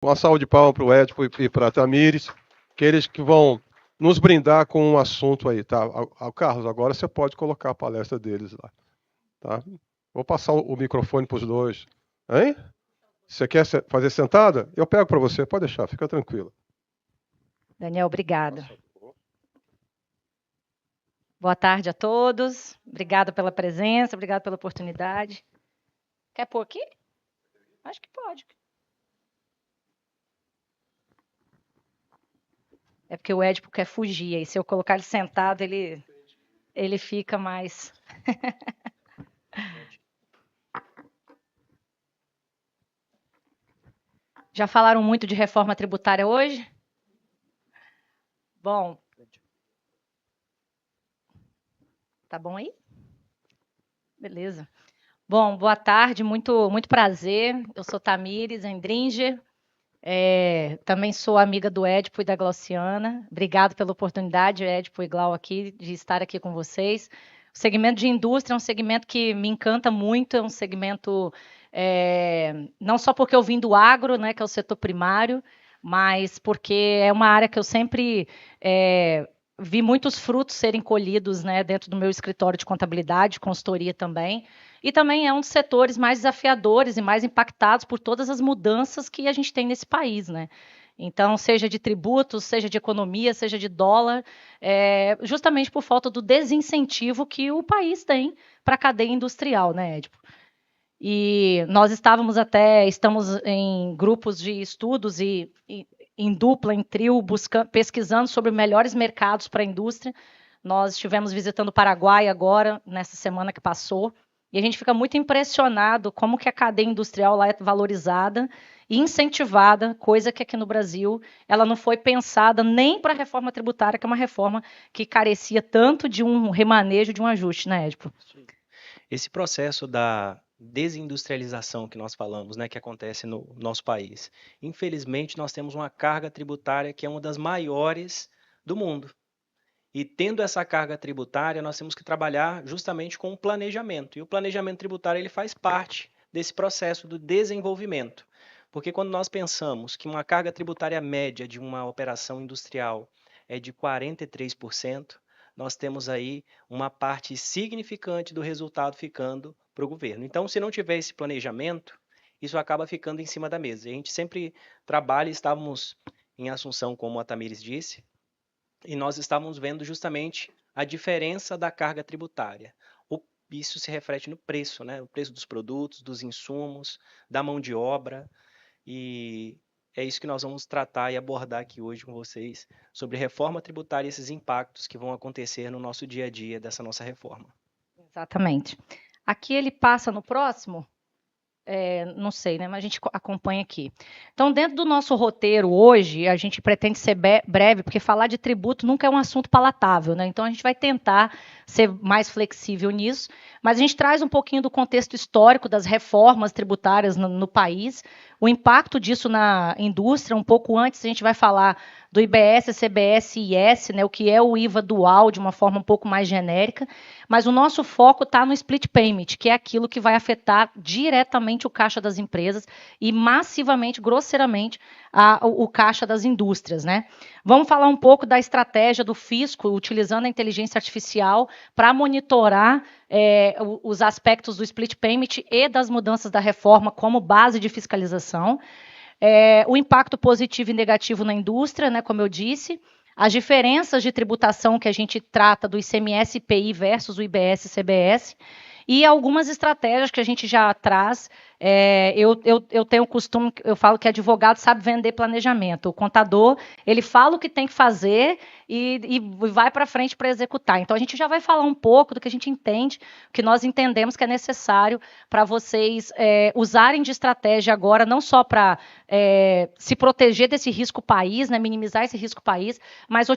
Uma salva de palmas para o Edipo e para a Tamires, que eles que vão nos brindar com um assunto aí, tá? Carlos, agora você pode colocar a palestra deles lá, tá? Vou passar o microfone para os dois. Hein? Você quer fazer sentada? Eu pego para você, pode deixar, fica tranquilo. Daniel, obrigada. Boa tarde a todos. Obrigada pela presença, obrigada pela oportunidade. Quer pôr aqui? Acho que pode. É porque o Edipo quer fugir, e se eu colocar ele sentado, ele fica mais... Já falaram muito de reforma tributária hoje? Bom. Tá bom aí? Beleza. Bom, boa tarde, muito prazer. Eu sou Tamires Endringer, também sou amiga do Edipo e da Glauciana. Obrigado pela oportunidade, Edipo e Glau, aqui, de estar aqui com vocês. O segmento de indústria é um segmento que me encanta muito, é um segmento, não só porque eu vim do agro, né, que é o setor primário, mas porque é uma área que eu sempre vi muitos frutos serem colhidos, né, dentro do meu escritório de contabilidade, consultoria também. E também é um dos setores mais desafiadores e mais impactados por todas as mudanças que a gente tem nesse país, né? Então, seja de tributos, seja de economia, seja de dólar, justamente por falta do desincentivo que o país tem para a cadeia industrial, né, Edipo? E nós estamos em grupos de estudos e em dupla, em trio, pesquisando sobre melhores mercados para a indústria. Nós estivemos visitando o Paraguai agora, nessa semana que passou, e a gente fica muito impressionado como que a cadeia industrial lá é valorizada e incentivada, coisa que aqui no Brasil ela não foi pensada nem para a reforma tributária, que é uma reforma que carecia tanto de um remanejo, de um ajuste, né, Edipo? Esse processo da desindustrialização que nós falamos, né, que acontece no nosso país, infelizmente nós temos uma carga tributária que é uma das maiores do mundo. E tendo essa carga tributária, nós temos que trabalhar justamente com o planejamento. E o planejamento tributário ele faz parte desse processo do desenvolvimento. Porque quando nós pensamos que uma carga tributária média de uma operação industrial é de 43%, nós temos aí uma parte significante do resultado ficando para o governo. Então, se não tiver esse planejamento, isso acaba ficando em cima da mesa. A gente sempre trabalha, estávamos em Assunção, como a Tamires disse, e nós estávamos vendo justamente a diferença da carga tributária. Isso se reflete no preço, né? O preço dos produtos, dos insumos, da mão de obra, e é isso que nós vamos tratar e abordar aqui hoje com vocês, sobre reforma tributária e esses impactos que vão acontecer no nosso dia a dia dessa nossa reforma. Exatamente. Aqui ele passa no próximo? Não sei, né? Mas a gente acompanha aqui. Então, dentro do nosso roteiro hoje, a gente pretende ser breve, porque falar de tributo nunca é um assunto palatável, né? Então, a gente vai tentar ser mais flexível nisso, mas a gente traz um pouquinho do contexto histórico das reformas tributárias no país, o impacto disso na indústria. Um pouco antes, a gente vai falar do IBS, CBS e IS, né? O que é o IVA dual, de uma forma um pouco mais genérica, mas o nosso foco está no split payment, que é aquilo que vai afetar diretamente o caixa das empresas e massivamente, grosseiramente, o caixa das indústrias, né? Vamos falar um pouco da estratégia do fisco, utilizando a inteligência artificial para monitorar os aspectos do split payment e das mudanças da reforma como base de fiscalização. O impacto positivo e negativo na indústria, né, como eu disse, as diferenças de tributação que a gente trata do ICMS e IPI versus o IBS e CBS, e algumas estratégias que a gente já traz. Eu tenho o costume, eu falo que advogado sabe vender planejamento. O contador, ele fala o que tem que fazer e vai para frente para executar. Então, a gente já vai falar um pouco do que a gente entende, que nós entendemos que é necessário para vocês usarem de estratégia agora, não só para se proteger desse risco país, né, minimizar esse risco país, mas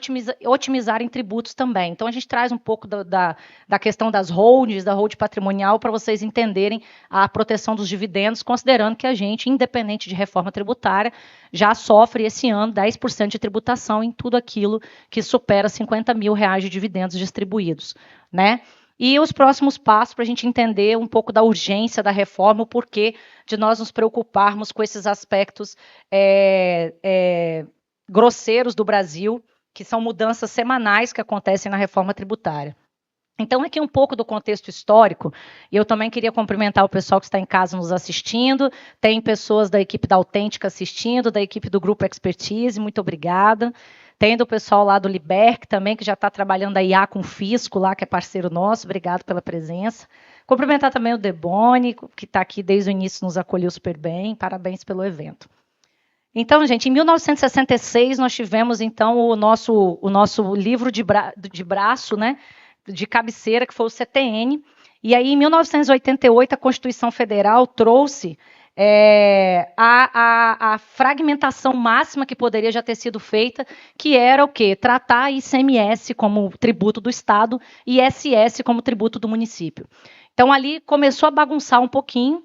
otimizar em tributos também. Então, a gente traz um pouco da questão das holdings, da hold patrimonial, para vocês entenderem a proteção dos dividendos, considerando que a gente, independente de reforma tributária, já sofre esse ano 10% de tributação em tudo aquilo que supera R$ 50 mil de dividendos distribuídos, né? e os próximos passos para a gente entender um pouco da urgência da reforma, o porquê de nós nos preocuparmos com esses aspectos grosseiros do Brasil, que são mudanças semanais que acontecem na reforma tributária. Então, aqui um pouco do contexto histórico, e eu também queria cumprimentar o pessoal que está em casa nos assistindo, tem pessoas da equipe da Autêntica assistindo, da equipe do Grupo Expertise, muito obrigada. Tem do pessoal lá do Liberc também, que já está trabalhando a IA com o Fisco lá, que é parceiro nosso, obrigado pela presença. Cumprimentar também o Deboni, que está aqui desde o início, nos acolheu super bem, parabéns pelo evento. Então, gente, em 1966 nós tivemos, então, o nosso livro de braço, né, de cabeceira, que foi o CTN, e aí em 1988 a Constituição Federal trouxe a fragmentação máxima que poderia já ter sido feita, que era o quê? Tratar ICMS como tributo do Estado e ISS como tributo do município. Então, ali começou a bagunçar um pouquinho.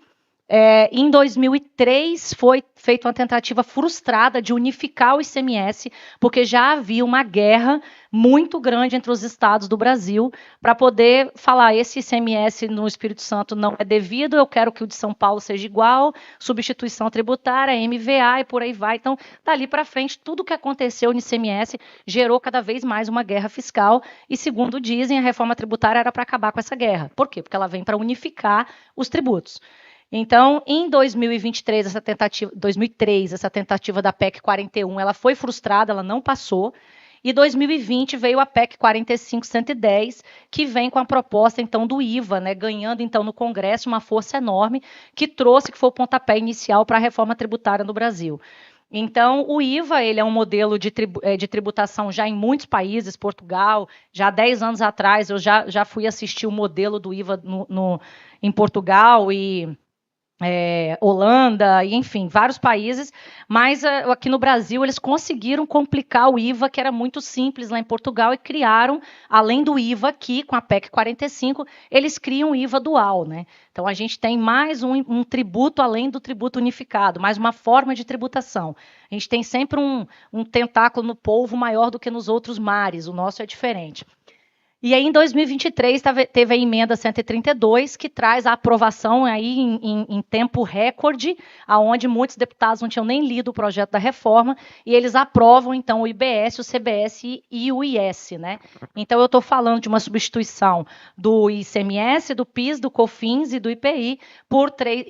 Em 2003, foi feita uma tentativa frustrada de unificar o ICMS, porque já havia uma guerra muito grande entre os estados do Brasil para poder falar: esse ICMS no Espírito Santo não é devido, eu quero que o de São Paulo seja igual, substituição tributária, MVA e por aí vai. Então, dali para frente, tudo que aconteceu no ICMS gerou cada vez mais uma guerra fiscal e, segundo dizem, a reforma tributária era para acabar com essa guerra. Por quê? Porque ela vem para unificar os tributos. Então, em 2003, essa tentativa da PEC 41, ela foi frustrada, ela não passou. E 2020 veio a PEC 45.110, que vem com a proposta, então, do IVA, né, ganhando, então, no Congresso uma força enorme, que foi o pontapé inicial para a reforma tributária no Brasil. Então, o IVA, ele é um modelo de tributação já em muitos países, Portugal, já há 10 anos atrás, eu já fui assistir o modelo do IVA em Portugal e Holanda, enfim, vários países, mas aqui no Brasil eles conseguiram complicar o IVA, que era muito simples lá em Portugal, e criaram, além do IVA aqui, com a PEC 45, eles criam o IVA dual, né? Então a gente tem mais um tributo além do tributo unificado, mais uma forma de tributação. A gente tem sempre um tentáculo no polvo maior do que nos outros mares, o nosso é diferente. E aí, em 2023, teve a emenda 132, que traz a aprovação aí em tempo recorde, aonde muitos deputados não tinham nem lido o projeto da reforma, e eles aprovam, então, o IBS, o CBS e o IS, né? Então, eu estou falando de uma substituição do ICMS, do PIS, do COFINS e do IPI,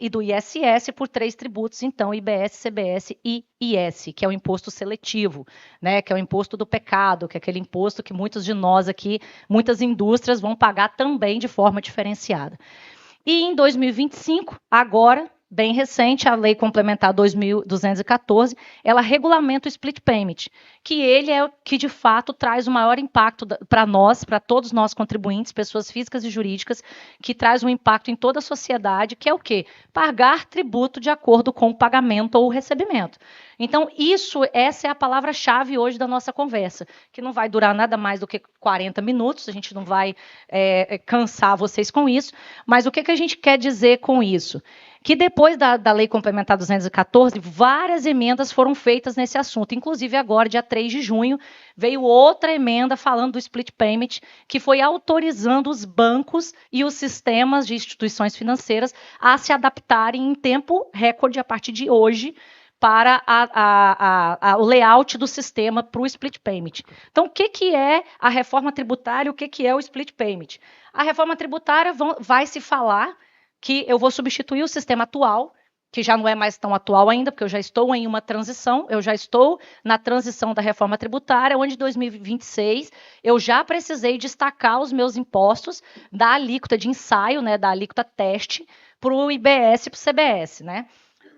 e do ISS, por 3 tributos, então, IBS, CBS e IS, que é o imposto seletivo, né? Que é o imposto do pecado, que é aquele imposto que muitos de nós aqui, muitas indústrias vão pagar também de forma diferenciada. E em 2025, agora, bem recente, a Lei Complementar 2214, ela regulamenta o split payment, que ele é o que, de fato, traz o maior impacto para nós, para todos nós contribuintes, pessoas físicas e jurídicas, que traz um impacto em toda a sociedade, que é o quê? Pagar tributo de acordo com o pagamento ou o recebimento. Então, essa é a palavra-chave hoje da nossa conversa, que não vai durar nada mais do que 40 minutos, a gente não vai cansar vocês com isso, mas o que a gente quer dizer com isso? Que depois da Lei Complementar 214, várias emendas foram feitas nesse assunto. Inclusive, agora, dia 3 de junho, veio outra emenda falando do split payment, que foi autorizando os bancos e os sistemas de instituições financeiras a se adaptarem em tempo recorde a partir de hoje para o layout do sistema para o split payment. Então, o que é a reforma tributária e o que é o split payment? A reforma tributária vai se falar que eu vou substituir o sistema atual, que já não é mais tão atual ainda, porque eu já estou em uma transição, eu já estou na transição da reforma tributária, onde em 2026 eu já precisei destacar os meus impostos da alíquota de ensaio, né, da alíquota teste, para o IBS e para o CBS, né?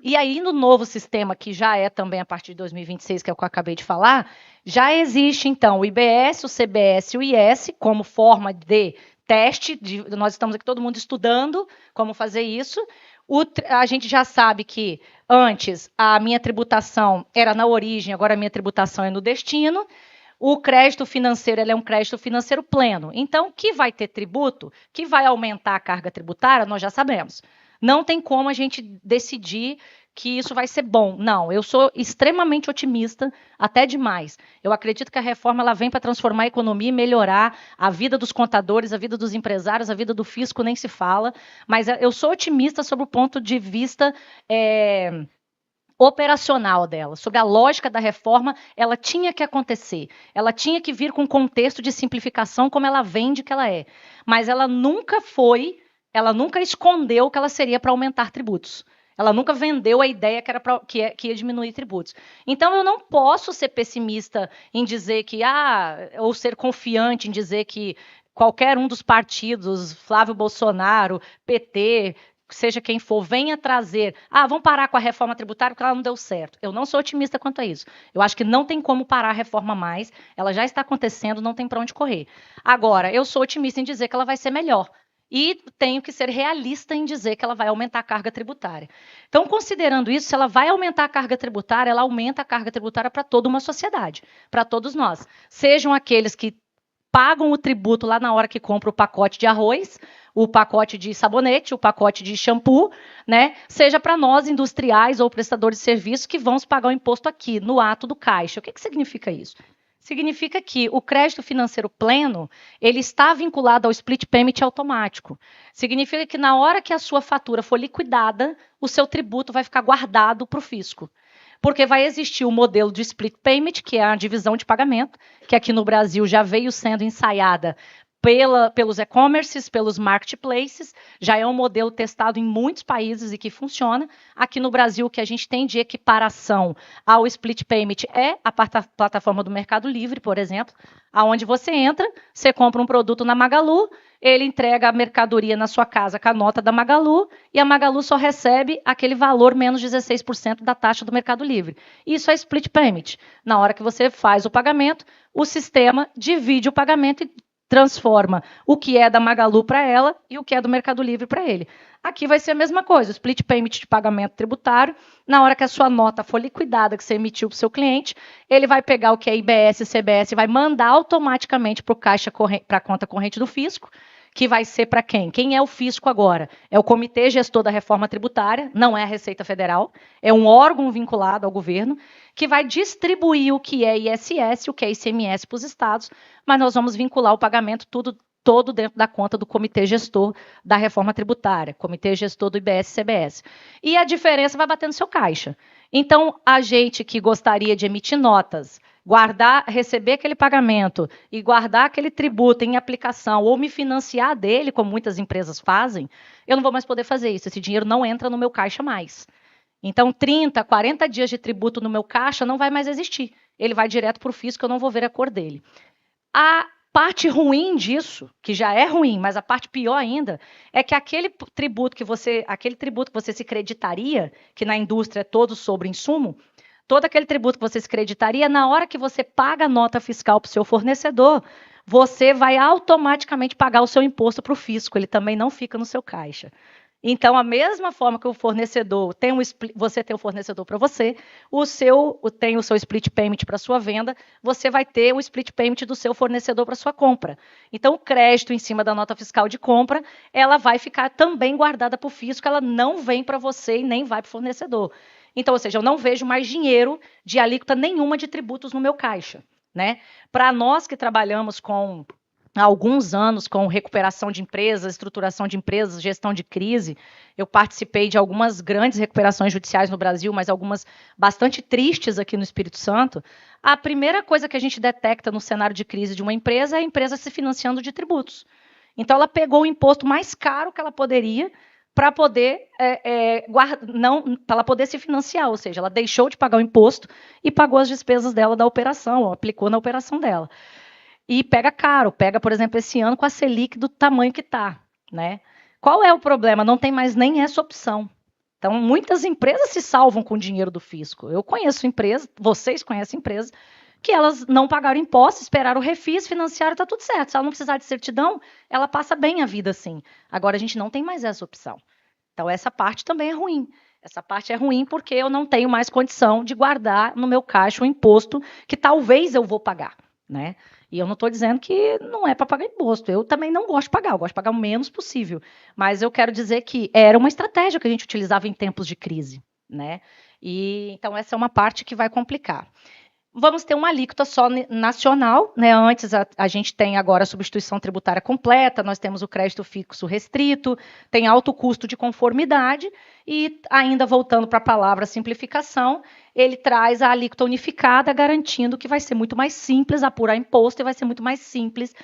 E aí, no novo sistema, que já é também a partir de 2026, que é o que eu acabei de falar, já existe, então, o IBS, o CBS e o IS como forma de teste. Nós estamos aqui todo mundo estudando como fazer isso. A gente já sabe que antes a minha tributação era na origem, agora a minha tributação é no destino. O crédito financeiro é um crédito financeiro pleno. Então, que vai ter tributo, que vai aumentar a carga tributária, nós já sabemos. Não tem como a gente decidir que isso vai ser bom. Não, eu sou extremamente otimista, até demais. Eu acredito que a reforma ela vem para transformar a economia e melhorar a vida dos contadores, a vida dos empresários, a vida do fisco, nem se fala. Mas eu sou otimista sobre o ponto de vista operacional dela, sobre a lógica da reforma, ela tinha que acontecer. Ela tinha que vir com um contexto de simplificação como ela vende que ela é. Mas ela nunca escondeu que ela seria para aumentar tributos. Ela nunca vendeu a ideia que ia diminuir tributos. Então, eu não posso ser pessimista em dizer que, ou ser confiante em dizer que qualquer um dos partidos, Flávio Bolsonaro, PT, seja quem for, venha trazer, vamos parar com a reforma tributária porque ela não deu certo. Eu não sou otimista quanto a isso. Eu acho que não tem como parar a reforma mais, ela já está acontecendo, não tem para onde correr. Agora, eu sou otimista em dizer que ela vai ser melhor. E tenho que ser realista em dizer que ela vai aumentar a carga tributária. Então, considerando isso, se ela vai aumentar a carga tributária, ela aumenta a carga tributária para toda uma sociedade, para todos nós. Sejam aqueles que pagam o tributo lá na hora que compra o pacote de arroz, o pacote de sabonete, o pacote de shampoo, né? Seja para nós, industriais ou prestadores de serviço, que vamos pagar o imposto aqui, no ato do caixa. O que significa isso? Significa que o crédito financeiro pleno, ele está vinculado ao split payment automático. Significa que na hora que a sua fatura for liquidada, o seu tributo vai ficar guardado para o fisco. Porque vai existir o modelo de split payment, que é a divisão de pagamento, que aqui no Brasil já veio sendo ensaiada pelos e-commerces, pelos marketplaces, já é um modelo testado em muitos países e que funciona. Aqui no Brasil, o que a gente tem de equiparação ao split payment é a plataforma do Mercado Livre, por exemplo, aonde você entra, você compra um produto na Magalu, ele entrega a mercadoria na sua casa com a nota da Magalu e a Magalu só recebe aquele valor menos 16% da taxa do Mercado Livre. Isso é split payment. Na hora que você faz o pagamento, o sistema divide o pagamento e transforma o que é da Magalu para ela e o que é do Mercado Livre para ele. Aqui vai ser a mesma coisa, o split payment de pagamento tributário, na hora que a sua nota for liquidada, que você emitiu para o seu cliente, ele vai pegar o que é IBS e CBS e vai mandar automaticamente para a conta corrente do fisco, que vai ser para quem? Quem é o fisco agora? É o Comitê Gestor da Reforma Tributária, não é a Receita Federal, é um órgão vinculado ao governo, que vai distribuir o que é ISS, o que é ICMS para os estados, mas nós vamos vincular o pagamento todo dentro da conta do Comitê Gestor da Reforma Tributária, Comitê Gestor do IBS e CBS. E a diferença vai bater no seu caixa. Então, a gente que gostaria de emitir notas, receber aquele pagamento e guardar aquele tributo em aplicação ou me financiar dele, como muitas empresas fazem, eu não vou mais poder fazer isso. Esse dinheiro não entra no meu caixa mais. Então, 30, 40 dias de tributo no meu caixa não vai mais existir. Ele vai direto para o fisco, eu não vou ver a cor dele. A parte ruim disso, que já é ruim, mas a parte pior ainda, é que aquele tributo que você se creditaria, que na indústria é todo sobre insumo, todo aquele tributo que você se creditaria, na hora que você paga a nota fiscal para o seu fornecedor, você vai automaticamente pagar o seu imposto para o fisco, ele também não fica no seu caixa. Então, a mesma forma que o fornecedor você tem o fornecedor para você, tem o seu split payment para a sua venda, você vai ter o split payment do seu fornecedor para a sua compra. Então, o crédito em cima da nota fiscal de compra, ela vai ficar também guardada para o fisco, ela não vem para você e nem vai para o fornecedor. Então, ou seja, eu não vejo mais dinheiro de alíquota nenhuma de tributos no meu caixa, né? Para nós que trabalhamos há alguns anos com recuperação de empresas, estruturação de empresas, gestão de crise, eu participei de algumas grandes recuperações judiciais no Brasil, mas algumas bastante tristes aqui no Espírito Santo. A primeira coisa que a gente detecta no cenário de crise de uma empresa é a empresa se financiando de tributos. Então, ela pegou o imposto mais caro que ela poderia para poder ela poder se financiar, ou seja, ela deixou de pagar o imposto e pagou as despesas dela da operação, ou aplicou na operação dela. E pega caro, por exemplo, esse ano com a Selic do tamanho que está, né? Qual é o problema? Não tem mais nem essa opção. Então, muitas empresas se salvam com o dinheiro do fisco. Eu conheço empresas, vocês conhecem empresas, que elas não pagaram imposto, esperaram o refis, financiaram, está tudo certo. Se ela não precisar de certidão, ela passa bem a vida assim. Agora, a gente não tem mais essa opção. Então, essa parte também é ruim. Essa parte é ruim porque eu não tenho mais condição de guardar no meu caixa o imposto que talvez eu vou pagar, né? E eu não estou dizendo que não é para pagar imposto. Eu também não gosto de pagar, eu gosto de pagar o menos possível. Mas eu quero dizer que era uma estratégia que a gente utilizava em tempos de crise, né? E então essa é uma parte que vai complicar. Vamos ter uma alíquota só nacional, né? Antes a gente tem agora a substituição tributária completa, nós temos o crédito fixo restrito, tem alto custo de conformidade e, ainda voltando para a palavra simplificação, ele traz a alíquota unificada, garantindo que vai ser muito mais simples apurar imposto e vai ser muito mais simples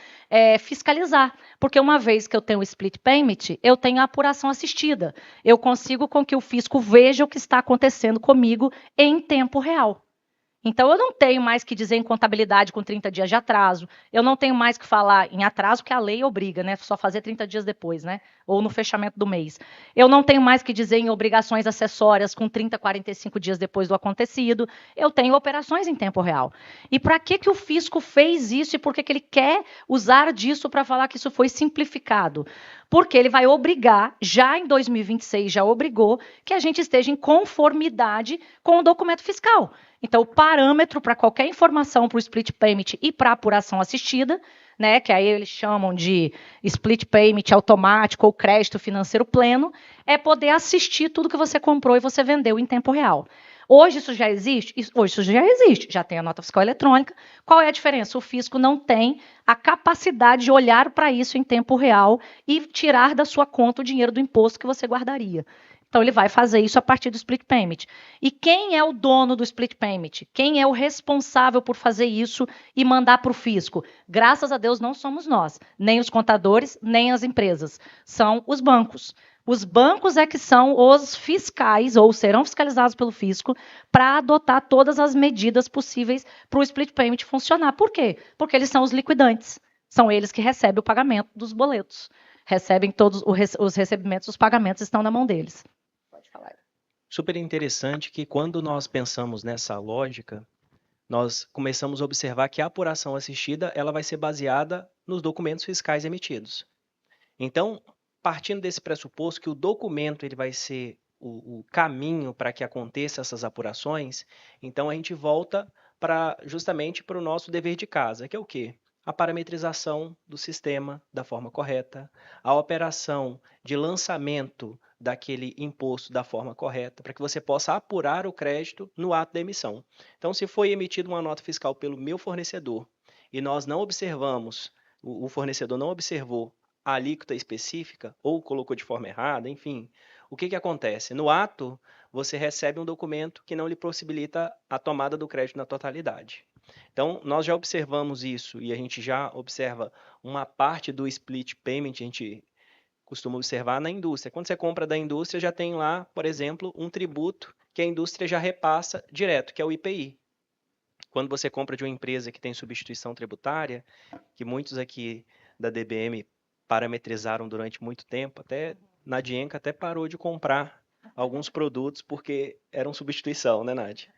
fiscalizar. Porque uma vez que eu tenho o split payment, eu tenho a apuração assistida. Eu consigo com que o fisco veja o que está acontecendo comigo em tempo real. Então, eu não tenho mais que dizer em contabilidade com 30 dias de atraso, eu não tenho mais que falar em atraso, que a lei obriga, né? Só fazer 30 dias depois, né? Ou no fechamento do mês. Eu não tenho mais que dizer em obrigações acessórias com 30, 45 dias depois do acontecido. Eu tenho operações em tempo real. E para que o fisco fez isso e por que ele quer usar disso para falar que isso foi simplificado? Porque ele vai obrigar, já em 2026 já obrigou, que a gente esteja em conformidade com o documento fiscal. Então, o parâmetro para qualquer informação para o split payment e para a apuração assistida, né, que aí eles chamam de split payment automático ou crédito financeiro pleno, é poder assistir tudo que você comprou e você vendeu em tempo real. Hoje isso já existe? Hoje isso já existe, já tem a nota fiscal eletrônica. Qual é a diferença? O fisco não tem a capacidade de olhar para isso em tempo real e tirar da sua conta o dinheiro do imposto que você guardaria. Então, ele vai fazer isso a partir do split payment. E quem é o dono do split payment? Quem é o responsável por fazer isso e mandar para o fisco? Graças a Deus, não somos nós, nem os contadores, nem as empresas. São os bancos. Os bancos é que são os fiscais, ou serão fiscalizados pelo fisco, para adotar todas as medidas possíveis para o split payment funcionar. Por quê? Porque eles são os liquidantes. São eles que recebem o pagamento dos boletos. Recebem todos os recebimentos, os pagamentos estão na mão deles. Pode falar. Super interessante que quando nós pensamos nessa lógica, nós começamos a observar que a apuração assistida ela vai ser baseada nos documentos fiscais emitidos. Então, partindo desse pressuposto que o documento ele vai ser o caminho para que aconteça essas apurações, então a gente volta justamente para o nosso dever de casa, que é o quê? A parametrização do sistema da forma correta, a operação de lançamento daquele imposto da forma correta, para que você possa apurar o crédito no ato da emissão. Então, se foi emitida uma nota fiscal pelo meu fornecedor e nós não observamos, o fornecedor não observou a alíquota específica ou colocou de forma errada, enfim, o que acontece? No ato, você recebe um documento que não lhe possibilita a tomada do crédito na totalidade. Então, nós já observamos isso e a gente já observa uma parte do split payment, a gente costuma observar na indústria. Quando você compra da indústria, já tem lá, por exemplo, um tributo que a indústria já repassa direto, que é o IPI. Quando você compra de uma empresa que tem substituição tributária, que muitos aqui da DBM parametrizaram durante muito tempo, até na Dienca até parou de comprar alguns produtos porque eram substituição, né, Nádia?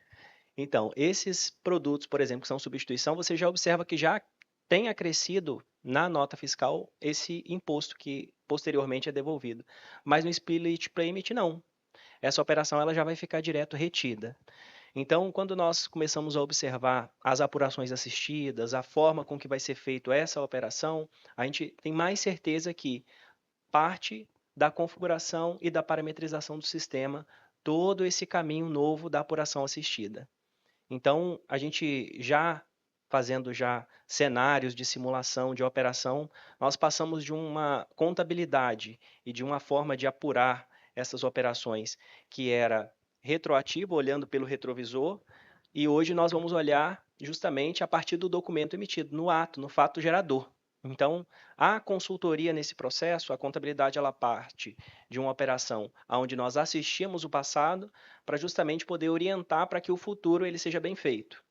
Então, esses produtos, por exemplo, que são substituição, você já observa que já tem acrescido na nota fiscal esse imposto que posteriormente é devolvido. Mas no split payment, não. Essa operação ela já vai ficar direto retida. Então, quando nós começamos a observar as apurações assistidas, a forma com que vai ser feita essa operação, a gente tem mais certeza que parte da configuração e da parametrização do sistema, todo esse caminho novo da apuração assistida. Então, a gente já fazendo já cenários de simulação, de operação, nós passamos de uma contabilidade e de uma forma de apurar essas operações que era retroativo, olhando pelo retrovisor, e hoje nós vamos olhar justamente a partir do documento emitido, no ato, no fato gerador. Então, a consultoria nesse processo, a contabilidade, ela parte de uma operação onde nós assistimos o passado para justamente poder orientar para que o futuro ele seja bem feito.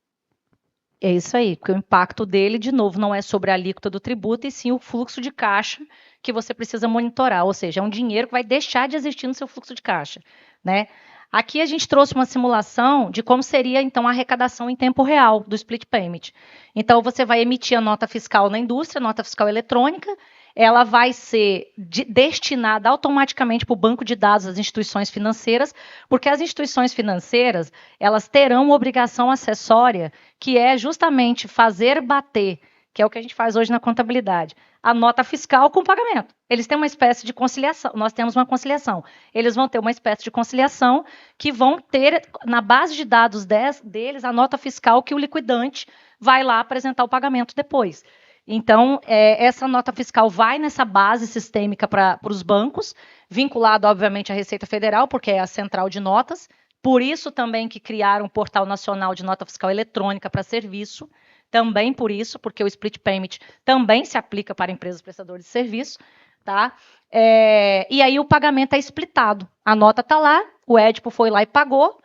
É isso aí, porque o impacto dele, de novo, não é sobre a alíquota do tributo, e sim o fluxo de caixa que você precisa monitorar, ou seja, é um dinheiro que vai deixar de existir no seu fluxo de caixa, né? Aqui a gente trouxe uma simulação de como seria, então, a arrecadação em tempo real do split payment. Então, você vai emitir a nota fiscal na indústria, nota fiscal eletrônica, ela vai ser destinada automaticamente para o banco de dados das instituições financeiras, porque as instituições financeiras, elas terão uma obrigação acessória, que é justamente fazer bater, que é o que a gente faz hoje na contabilidade, a nota fiscal com o pagamento. Eles têm uma espécie de conciliação, nós temos uma conciliação. Eles vão ter uma espécie de conciliação que vão ter, na base de dados deles, a nota fiscal que o liquidante vai lá apresentar o pagamento depois. Então, essa nota fiscal vai nessa base sistêmica para os bancos, vinculado, obviamente, à Receita Federal, porque é a central de notas. Por isso também que criaram um portal nacional de nota fiscal eletrônica para serviço, também por isso, porque o split payment também se aplica para empresas prestadoras de serviço, tá? E aí o pagamento é splitado. A nota está lá, o Edipo foi lá e pagou,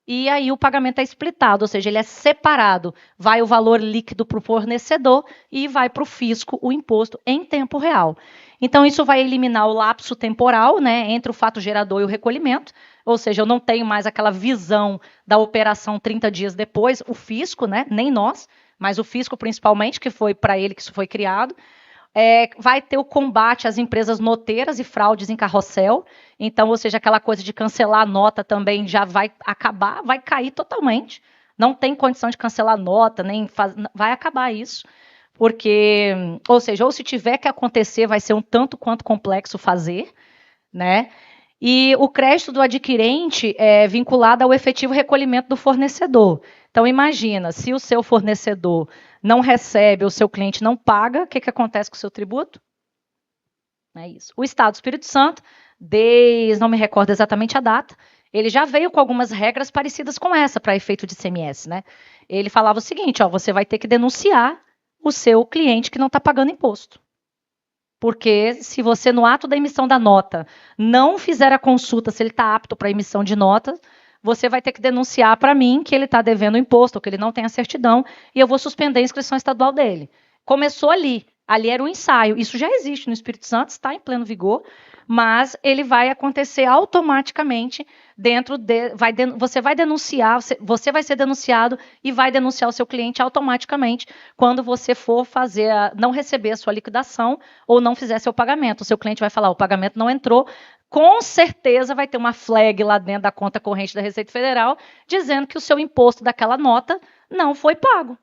e aí o pagamento é splitado, ou seja, ele é separado. Vai o valor líquido para o fornecedor e vai para o fisco o imposto em tempo real. Então, isso vai eliminar o lapso temporal, né, entre o fato gerador e o recolhimento, ou seja, eu não tenho mais aquela visão da operação 30 dias depois, o fisco, né, nem nós, mas o fisco principalmente, que foi para ele que isso foi criado. Vai ter o combate às empresas noteiras e fraudes em carrossel. Então, ou seja, aquela coisa de cancelar a nota também já vai acabar, vai cair totalmente. Não tem condição de cancelar a nota, vai acabar isso. Porque, ou seja, ou se tiver que acontecer, vai ser um tanto quanto complexo fazer, né? E o crédito do adquirente é vinculado ao efetivo recolhimento do fornecedor. Então, imagina, se o seu fornecedor não recebe, o seu cliente não paga, o que acontece com o seu tributo? É isso. O Estado do Espírito Santo, não me recordo exatamente a data, ele já veio com algumas regras parecidas com essa para efeito de ICMS, né? Ele falava o seguinte, você vai ter que denunciar o seu cliente que não está pagando imposto. Porque se você, no ato da emissão da nota, não fizer a consulta se ele está apto para emissão de nota, você vai ter que denunciar para mim que ele está devendo imposto, ou que ele não tem a certidão, e eu vou suspender a inscrição estadual dele. Começou ali. Ali era um ensaio. Isso já existe no Espírito Santo, está em pleno vigor, mas ele vai acontecer automaticamente você vai denunciar, você vai ser denunciado e vai denunciar o seu cliente automaticamente quando você for não receber a sua liquidação ou não fizer seu pagamento. O seu cliente vai falar, o pagamento não entrou, com certeza vai ter uma flag lá dentro da conta corrente da Receita Federal dizendo que o seu imposto daquela nota não foi pago,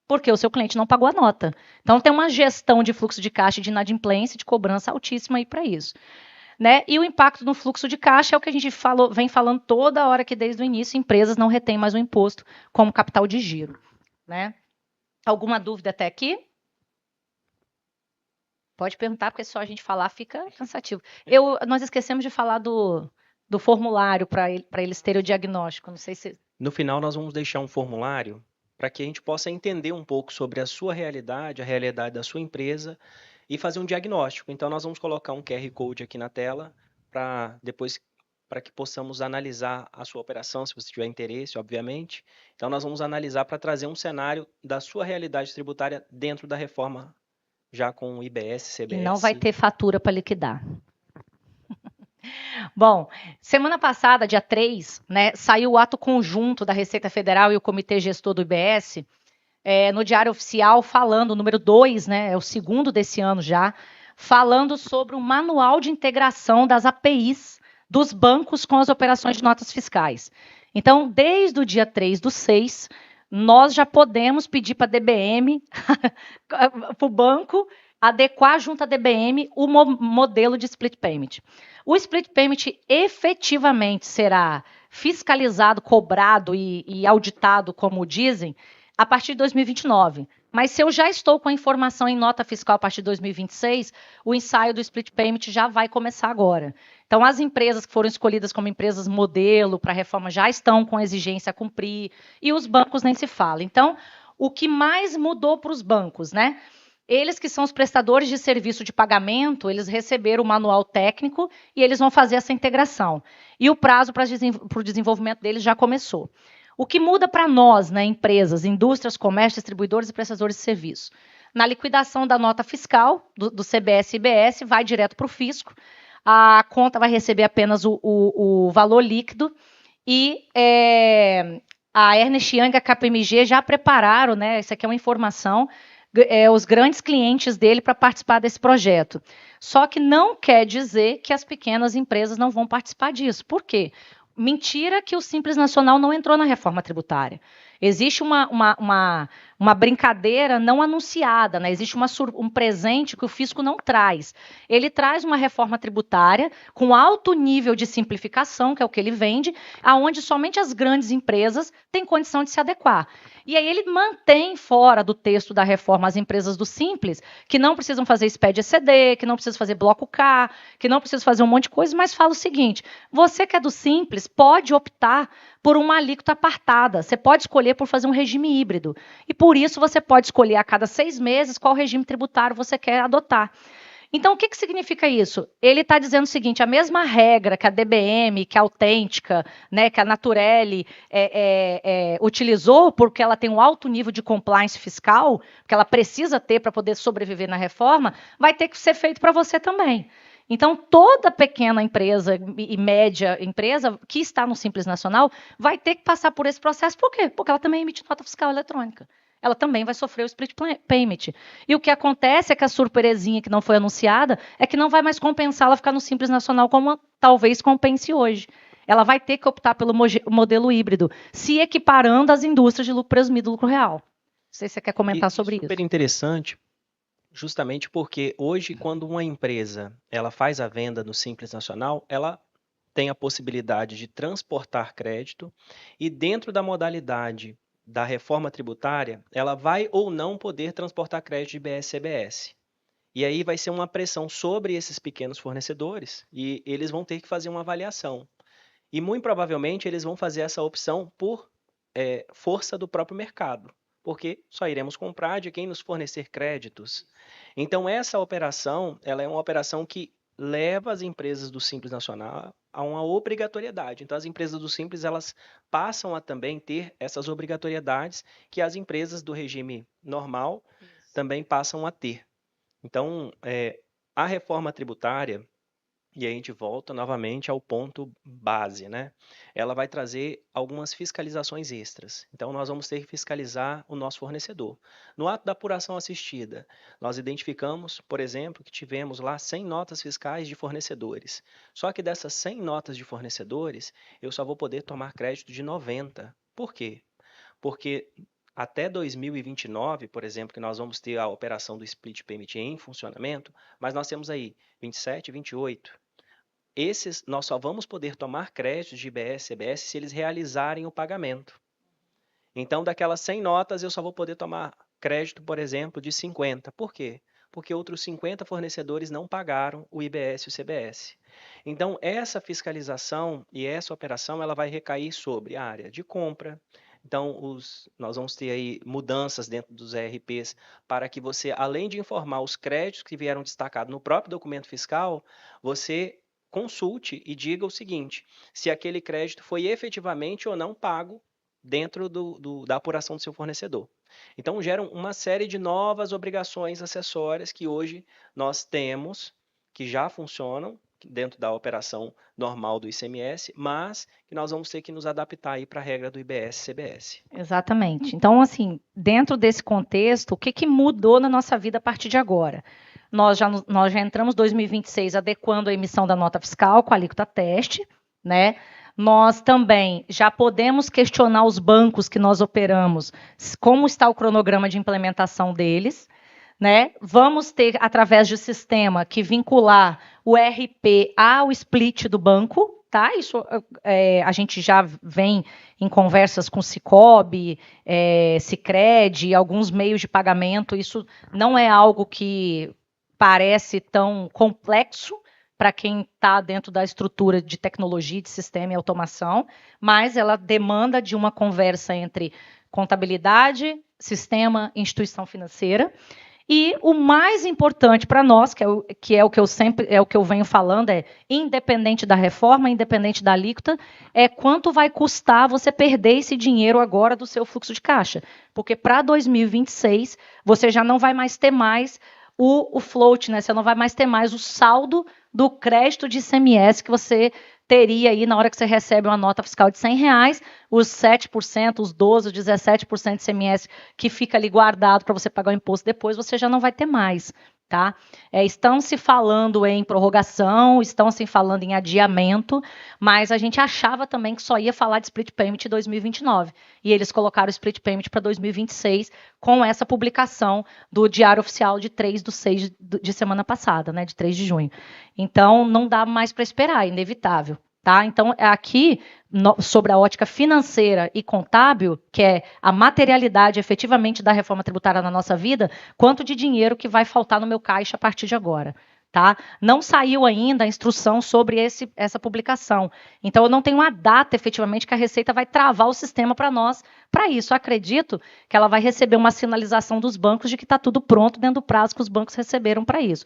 porque o seu cliente não pagou a nota. Então, tem uma gestão de fluxo de caixa e de inadimplência, de cobrança altíssima aí para isso. Né? E o impacto no fluxo de caixa é o que a gente vem falando toda hora que desde o início empresas não retêm mais o imposto como capital de giro. Né? Alguma dúvida até aqui? Pode perguntar, porque só a gente falar fica cansativo. Nós esquecemos de falar do formulário para eles terem o diagnóstico. Não sei se... No final, nós vamos deixar um formulário para que a gente possa entender um pouco sobre a sua realidade, a realidade da sua empresa e fazer um diagnóstico. Então, nós vamos colocar um QR Code aqui na tela para que possamos analisar a sua operação, se você tiver interesse, obviamente. Então, nós vamos analisar para trazer um cenário da sua realidade tributária dentro da reforma, já com IBS, CBS. E não vai ter fatura para liquidar. Bom, semana passada, dia 3, né, saiu o ato conjunto da Receita Federal e o Comitê Gestor do IBS, no Diário Oficial, falando, o número 2, né, é o segundo desse ano já, falando sobre o manual de integração das APIs dos bancos com as operações de notas fiscais. Então, desde o dia 3/6, nós já podemos pedir para a DBM, para o banco, adequar junto à DBM o modelo de split payment. O split payment efetivamente será fiscalizado, cobrado e auditado, como dizem, a partir de 2029. Mas se eu já estou com a informação em nota fiscal a partir de 2026, o ensaio do split payment já vai começar agora. Então, as empresas que foram escolhidas como empresas modelo para a reforma já estão com exigência a cumprir, e os bancos nem se fala. Então, o que mais mudou para os bancos, né? Eles que são os prestadores de serviço de pagamento, eles receberam o manual técnico e eles vão fazer essa integração. E o prazo para o desenvolvimento deles já começou. O que muda para nós, né, empresas, indústrias, comércio, distribuidores e prestadores de serviço? Na liquidação da nota fiscal do CBS e IBS, vai direto para o fisco, a conta vai receber apenas o valor líquido e a Ernst Young e a KPMG já prepararam, né, isso aqui é uma informação, os grandes clientes dele para participar desse projeto. Só que não quer dizer que as pequenas empresas não vão participar disso. Por quê? Mentira que o Simples Nacional não entrou na reforma tributária. Existe uma brincadeira não anunciada, né? Existe um presente que o fisco não traz. Ele traz uma reforma tributária com alto nível de simplificação, que é o que ele vende, aonde somente as grandes empresas têm condição de se adequar. E aí ele mantém fora do texto da reforma as empresas do Simples, que não precisam fazer SPED ECD, que não precisam fazer bloco K, que não precisam fazer um monte de coisa, mas fala o seguinte: você que é do Simples pode optar por uma alíquota apartada. Você pode escolher por fazer um regime híbrido. E por isso você pode escolher a cada 6 meses qual regime tributário você quer adotar. Então, o que significa isso? Ele está dizendo o seguinte: a mesma regra que a DBM, que a Autêntica, né, que a Naturelli utilizou, porque ela tem um alto nível de compliance fiscal, que ela precisa ter para poder sobreviver na reforma, vai ter que ser feito para você também. Então, toda pequena empresa e média empresa que está no Simples Nacional vai ter que passar por esse processo. Por quê? Porque ela também emite nota fiscal eletrônica. Ela também vai sofrer o split payment. E o que acontece é que a surpresinha que não foi anunciada é que não vai mais compensar ela ficar no Simples Nacional como talvez compense hoje. Ela vai ter que optar pelo modelo híbrido, se equiparando às indústrias de lucro presumido e lucro real. Não sei se você quer comentar sobre isso. Super interessante, justamente porque hoje, quando uma empresa ela faz a venda no Simples Nacional, ela tem a possibilidade de transportar crédito e dentro da modalidade da reforma tributária, ela vai ou não poder transportar crédito de IBS-CBS. E aí vai ser uma pressão sobre esses pequenos fornecedores e eles vão ter que fazer uma avaliação. E muito provavelmente eles vão fazer essa opção por força do próprio mercado, porque só iremos comprar de quem nos fornecer créditos. Então essa operação, ela é uma operação que leva as empresas do Simples Nacional a uma obrigatoriedade. Então as empresas do Simples, elas passam a também ter essas obrigatoriedades que as empresas do regime normal também passam a ter. Então a reforma tributária, e aí a gente volta novamente ao ponto base, né? Ela vai trazer algumas fiscalizações extras. Então, nós vamos ter que fiscalizar o nosso fornecedor. No ato da apuração assistida, nós identificamos, por exemplo, que tivemos lá 100 notas fiscais de fornecedores. Só que dessas 100 notas de fornecedores, eu só vou poder tomar crédito de 90. Por quê? Porque até 2029, por exemplo, que nós vamos ter a operação do split payment em funcionamento, mas nós temos aí 27, 28. Esses nós só vamos poder tomar créditos de IBS, CBS se eles realizarem o pagamento. Então, daquelas 100 notas, eu só vou poder tomar crédito, por exemplo, de 50. Por quê? Porque outros 50 fornecedores não pagaram o IBS e o CBS. Então, essa fiscalização e essa operação ela vai recair sobre a área de compra. Então, nós vamos ter aí mudanças dentro dos ERPs para que você, além de informar os créditos que vieram destacados no próprio documento fiscal, você consulte e diga o seguinte: se aquele crédito foi efetivamente ou não pago dentro da apuração do seu fornecedor. Então, geram uma série de novas obrigações acessórias que hoje nós temos, que já funcionam dentro da operação normal do ICMS, mas que nós vamos ter que nos adaptar aí para a regra do IBS-CBS. Exatamente. Então, assim, dentro desse contexto, o que mudou na nossa vida a partir de agora? Nós já entramos em 2026 adequando a emissão da nota fiscal com a alíquota teste, né? Nós também já podemos questionar os bancos que nós operamos, como está o cronograma de implementação deles, né? Vamos ter, através de sistema, que vincular o RP ao split do banco, tá? Isso a gente já vem em conversas com Sicob, Sicredi, alguns meios de pagamento. Isso não é algo que parece tão complexo para quem está dentro da estrutura de tecnologia, de sistema e automação, mas ela demanda de uma conversa entre contabilidade, sistema e instituição financeira. E o mais importante para nós, que é o que eu venho falando, independente da reforma, independente da alíquota, é quanto vai custar você perder esse dinheiro agora do seu fluxo de caixa. Porque para 2026, você já não vai mais ter mais o float, né? Você não vai mais ter mais o saldo do crédito de ICMS que você teria aí na hora que você recebe uma nota fiscal de R$100, os 7%, os 12%, os 17% de ICMS que fica ali guardado para você pagar o imposto depois, você já não vai ter mais. Tá? Estão se falando em prorrogação, estão se falando em adiamento, mas a gente achava também que só ia falar de split payment em 2029. E eles colocaram o split payment para 2026 com essa publicação do Diário Oficial de 3/6 de semana passada, né, de 3 de junho. Então, não dá mais para esperar, é inevitável. Tá? Então, aqui, sobre a ótica financeira e contábil, que é a materialidade efetivamente da reforma tributária na nossa vida, quanto de dinheiro que vai faltar no meu caixa a partir de agora. Tá? Não saiu ainda a instrução sobre essa publicação. Então, eu não tenho uma data efetivamente que a Receita vai travar o sistema para nós para isso. Eu acredito que ela vai receber uma sinalização dos bancos de que está tudo pronto dentro do prazo que os bancos receberam para isso.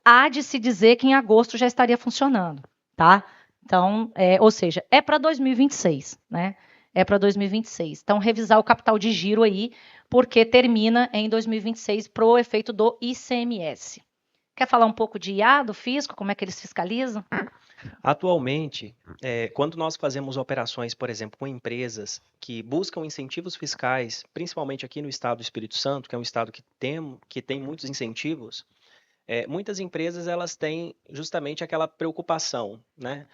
Há de se dizer que em agosto já estaria funcionando. Tá? Então, ou seja, é para 2026, né? É para 2026. Então, revisar o capital de giro aí, porque termina em 2026 para o efeito do ICMS. Quer falar um pouco de IA, do fisco, como é que eles fiscalizam? Atualmente, quando nós fazemos operações, por exemplo, com empresas que buscam incentivos fiscais, principalmente aqui no estado do Espírito Santo, que é um estado que tem muitos incentivos, muitas empresas elas têm justamente aquela preocupação, né?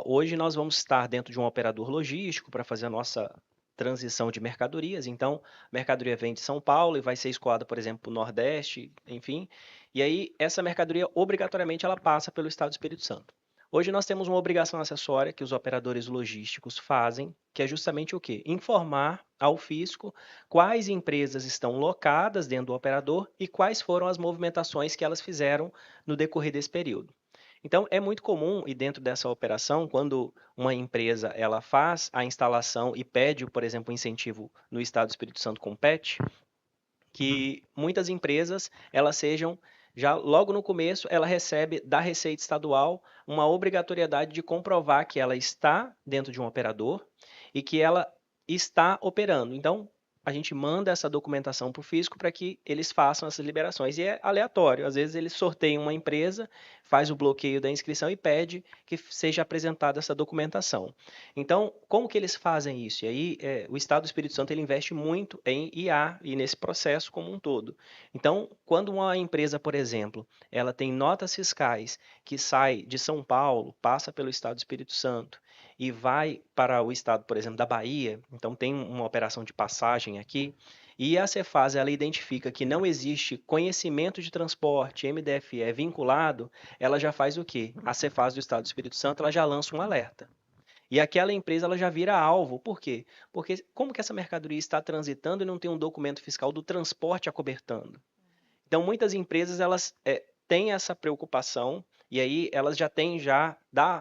Hoje nós vamos estar dentro de um operador logístico para fazer a nossa transição de mercadorias. Então, a mercadoria vem de São Paulo e vai ser escoada, por exemplo, para o Nordeste, enfim. E aí, essa mercadoria, obrigatoriamente, ela passa pelo estado do Espírito Santo. Hoje nós temos uma obrigação acessória que os operadores logísticos fazem, que é justamente o quê? Informar ao fisco quais empresas estão locadas dentro do operador e quais foram as movimentações que elas fizeram no decorrer desse período. Então, é muito comum, e dentro dessa operação, quando uma empresa ela faz a instalação e pede, por exemplo, um incentivo no estado do Espírito Santo com PET, que muitas empresas elas sejam já logo no começo, ela recebe da Receita Estadual uma obrigatoriedade de comprovar que ela está dentro de um operador e que ela está operando. Então, a gente manda essa documentação para o fisco para que eles façam essas liberações. E é aleatório. Às vezes, eles sorteiam uma empresa, faz o bloqueio da inscrição e pede que seja apresentada essa documentação. Então, como que eles fazem isso? E aí, o Estado do Espírito Santo ele investe muito em IA e nesse processo como um todo. Então, quando uma empresa, por exemplo, ela tem notas fiscais que sai de São Paulo, passa pelo Estado do Espírito Santo e vai para o estado, por exemplo, da Bahia, então tem uma operação de passagem aqui, e a Cefaz ela identifica que não existe conhecimento de transporte MDFE vinculado, ela já faz o quê? A Cefaz do Estado do Espírito Santo ela já lança um alerta. E aquela empresa ela já vira alvo. Por quê? Porque como que essa mercadoria está transitando e não tem um documento fiscal do transporte acobertando? Então, muitas empresas elas têm essa preocupação e aí elas já têm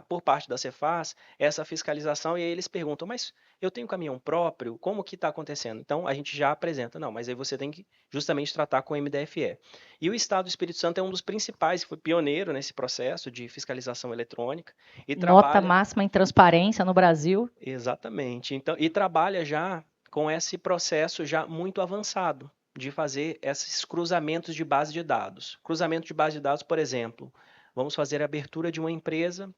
por parte da Cefaz, essa fiscalização e aí eles perguntam, mas eu tenho caminhão próprio? Como que está acontecendo? Então, a gente já apresenta, não, mas aí você tem que justamente tratar com o MDFE. E o Estado do Espírito Santo é um dos principais, foi pioneiro nesse processo de fiscalização eletrônica. E Nota máxima em transparência no Brasil. Exatamente. Então, e trabalha já com esse processo já muito avançado de fazer esses cruzamentos de base de dados. Cruzamento de base de dados, por exemplo, vamos fazer a abertura de uma empresa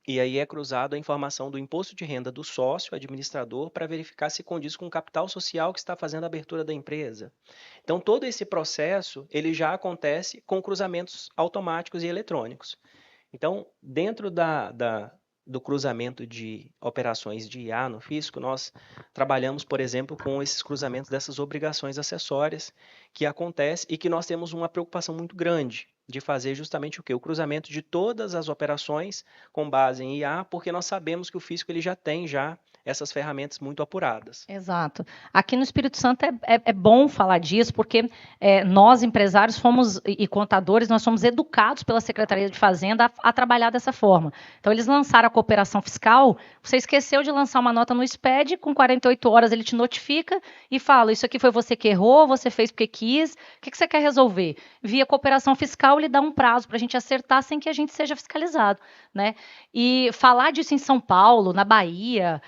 e aí é cruzado a informação do imposto de renda do sócio, administrador, para verificar se condiz com o capital social que está fazendo a abertura da empresa. Então, todo esse processo ele já acontece com cruzamentos automáticos e eletrônicos. Então, dentro do cruzamento de operações de IA no fisco, nós trabalhamos, por exemplo, com esses cruzamentos dessas obrigações acessórias que acontecem e que nós temos uma preocupação muito grande de fazer justamente o quê? O cruzamento de todas as operações com base em IA, porque nós sabemos que o fisco ele já tem essas ferramentas muito apuradas. Exato. Aqui no Espírito Santo é bom falar disso, porque nós, empresários, e contadores, nós fomos educados pela Secretaria de Fazenda a trabalhar dessa forma. Então, eles lançaram a cooperação fiscal, você esqueceu de lançar uma nota no SPED, com 48 horas ele te notifica e fala, isso aqui foi você que errou, você fez porque quis, o que você quer resolver? Via cooperação fiscal, ele dá um prazo para a gente acertar sem que a gente seja fiscalizado, né? E falar disso em São Paulo, na Bahia,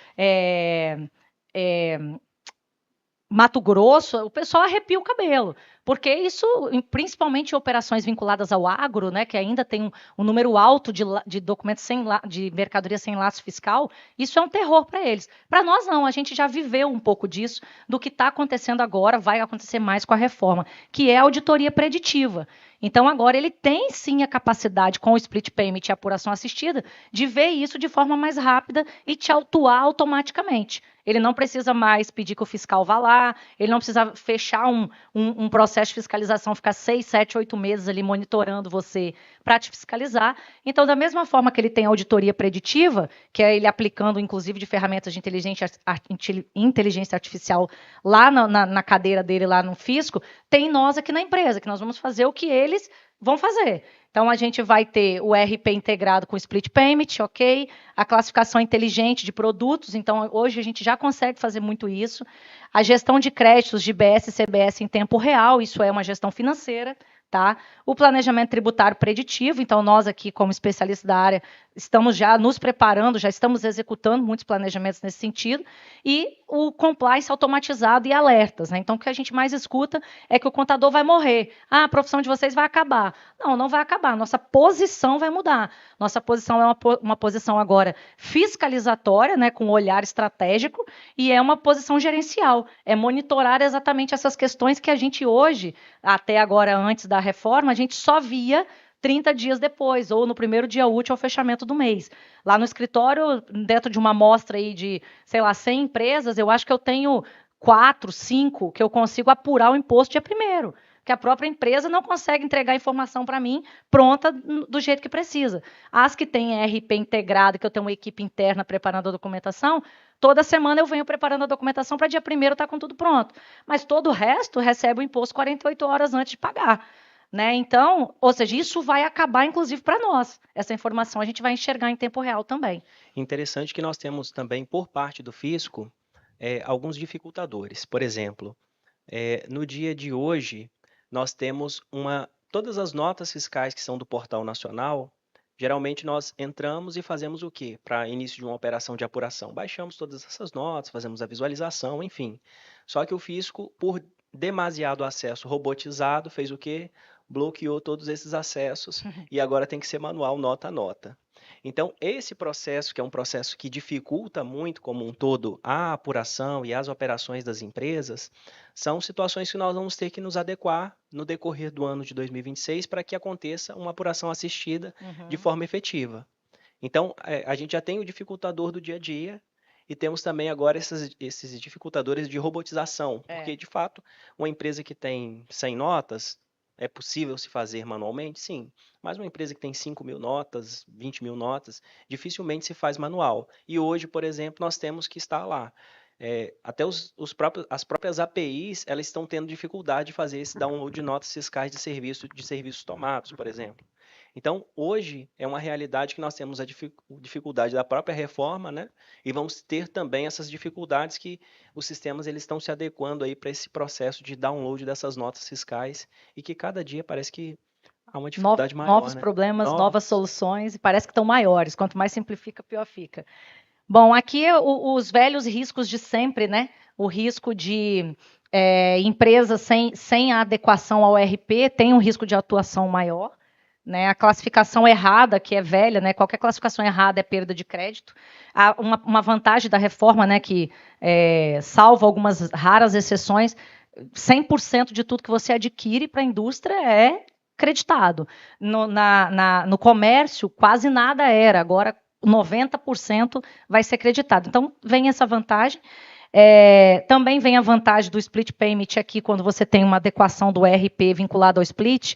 Mato Grosso, o pessoal arrepia o cabelo, Porque isso, principalmente em operações vinculadas ao agro, né, que ainda tem um número alto de documentos de mercadoria sem laço fiscal, isso é um terror para eles. Para nós não, a gente já viveu um pouco disso, do que está acontecendo agora, vai acontecer mais com a reforma, que é a auditoria preditiva. Então, agora ele tem sim a capacidade, com o split payment e apuração assistida, de ver isso de forma mais rápida e te autuar automaticamente. Ele não precisa mais pedir que o fiscal vá lá, ele não precisa fechar um processo de fiscalização, ficar 6, 7, 8 meses ali monitorando você para te fiscalizar. Então, da mesma forma que ele tem auditoria preditiva, que é ele aplicando, inclusive, de ferramentas de inteligência artificial lá na cadeira dele, lá no fisco, tem nós aqui na empresa, que nós vamos fazer o que eles vão fazer. Então, a gente vai ter o RP integrado com split payment, ok? A classificação inteligente de produtos, então hoje a gente já consegue fazer muito isso. A gestão de créditos de BS e CBS em tempo real, isso é uma gestão financeira, tá? O planejamento tributário preditivo, então nós aqui, como especialistas da área, estamos já nos preparando, já estamos executando muitos planejamentos nesse sentido, e o compliance automatizado e alertas, né? Então, o que a gente mais escuta é que o contador vai morrer. Ah, a profissão de vocês vai acabar. Não, não vai acabar. Nossa posição vai mudar. Nossa posição é uma posição agora fiscalizatória, né, com um olhar estratégico, e é uma posição gerencial. É monitorar exatamente essas questões que a gente hoje, até agora, antes da reforma, a gente só via 30 dias depois, ou no primeiro dia útil ao fechamento do mês. Lá no escritório, dentro de uma amostra aí de, sei lá, 100 empresas, eu acho que eu tenho 4, 5 que eu consigo apurar o imposto dia primeiro, que a própria empresa não consegue entregar a informação para mim pronta do jeito que precisa. As que têm RP integrado, que eu tenho uma equipe interna preparando a documentação, toda semana eu venho preparando a documentação para dia primeiro estar com tudo pronto. Mas todo o resto recebe o imposto 48 horas antes de pagar. Né? Então, ou seja, isso vai acabar, inclusive, para nós. Essa informação a gente vai enxergar em tempo real também. Interessante que nós temos também, por parte do fisco, alguns dificultadores. Por exemplo, no dia de hoje, nós temos todas as notas fiscais que são do Portal Nacional, geralmente nós entramos e fazemos o quê? Para início de uma operação de apuração. Baixamos todas essas notas, fazemos a visualização, enfim. Só que o fisco, por demasiado acesso robotizado, fez o quê? Bloqueou todos esses acessos e agora tem que ser manual nota a nota. Então, esse processo, que é um processo que dificulta muito como um todo a apuração e as operações das empresas, são situações que nós vamos ter que nos adequar no decorrer do ano de 2026 para que aconteça uma apuração assistida de forma efetiva. Então, a gente já tem o dificultador do dia a dia e temos também agora esses dificultadores de robotização, porque, de fato, uma empresa que tem 100 notas, é possível se fazer manualmente? Sim. Mas uma empresa que tem 5.000 notas, 20.000 notas, dificilmente se faz manual. E hoje, por exemplo, nós temos que estar lá. Até as próprias APIs, elas estão tendo dificuldade de fazer esse download de notas fiscais de serviços tomados, por exemplo. Então, hoje é uma realidade que nós temos a dificuldade da própria reforma, né? E vamos ter também essas dificuldades que os sistemas eles estão se adequando aí para esse processo de download dessas notas fiscais e que cada dia parece que há uma dificuldade maior. Novos problemas, novas soluções, e parece que estão maiores. Quanto mais simplifica, pior fica. Bom, aqui os velhos riscos de sempre, né? O risco de empresas sem a adequação ao RP tem um risco de atuação maior. Né, a classificação errada, que é velha, né, qualquer classificação errada é perda de crédito. Há uma vantagem da reforma, né, que salvo algumas raras exceções, 100% de tudo que você adquire para a indústria é creditado. No comércio, quase nada era, agora 90% vai ser creditado. Então, vem essa vantagem. Também vem a vantagem do split payment aqui, quando você tem uma adequação do RP vinculado ao split,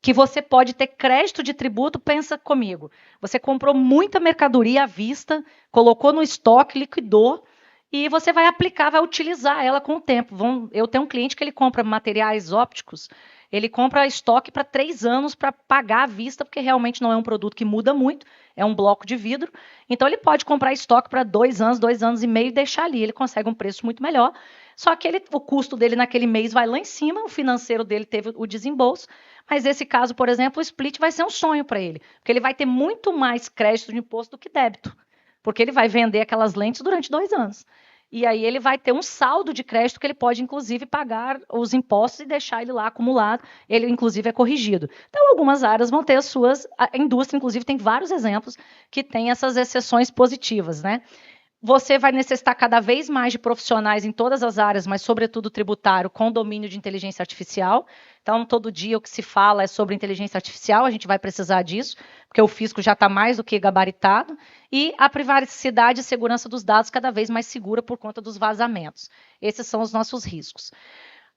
que você pode ter crédito de tributo. Pensa comigo, você comprou muita mercadoria à vista, colocou no estoque, liquidou, e você vai aplicar, vai utilizar ela com o tempo. Eu tenho um cliente que ele compra materiais ópticos, ele compra estoque para 3 anos para pagar à vista, porque realmente não é um produto que muda muito, é um bloco de vidro. Então, ele pode comprar estoque para 2 anos, 2 anos e meio e deixar ali. Ele consegue um preço muito melhor. Só que o custo dele naquele mês vai lá em cima, o financeiro dele teve o desembolso. Mas esse caso, por exemplo, o split vai ser um sonho para ele, porque ele vai ter muito mais crédito de imposto do que débito, porque ele vai vender aquelas lentes durante 2 anos. E aí ele vai ter um saldo de crédito que ele pode, inclusive, pagar os impostos e deixar ele lá acumulado. Ele, inclusive, é corrigido. Então, algumas áreas vão ter as suas... A indústria, inclusive, tem vários exemplos que tem essas exceções positivas, né? Você vai necessitar cada vez mais de profissionais em todas as áreas, mas sobretudo tributário, com domínio de inteligência artificial. Então, todo dia o que se fala é sobre inteligência artificial, a gente vai precisar disso, porque o fisco já está mais do que gabaritado, e a privacidade e segurança dos dados cada vez mais segura por conta dos vazamentos. Esses são os nossos riscos.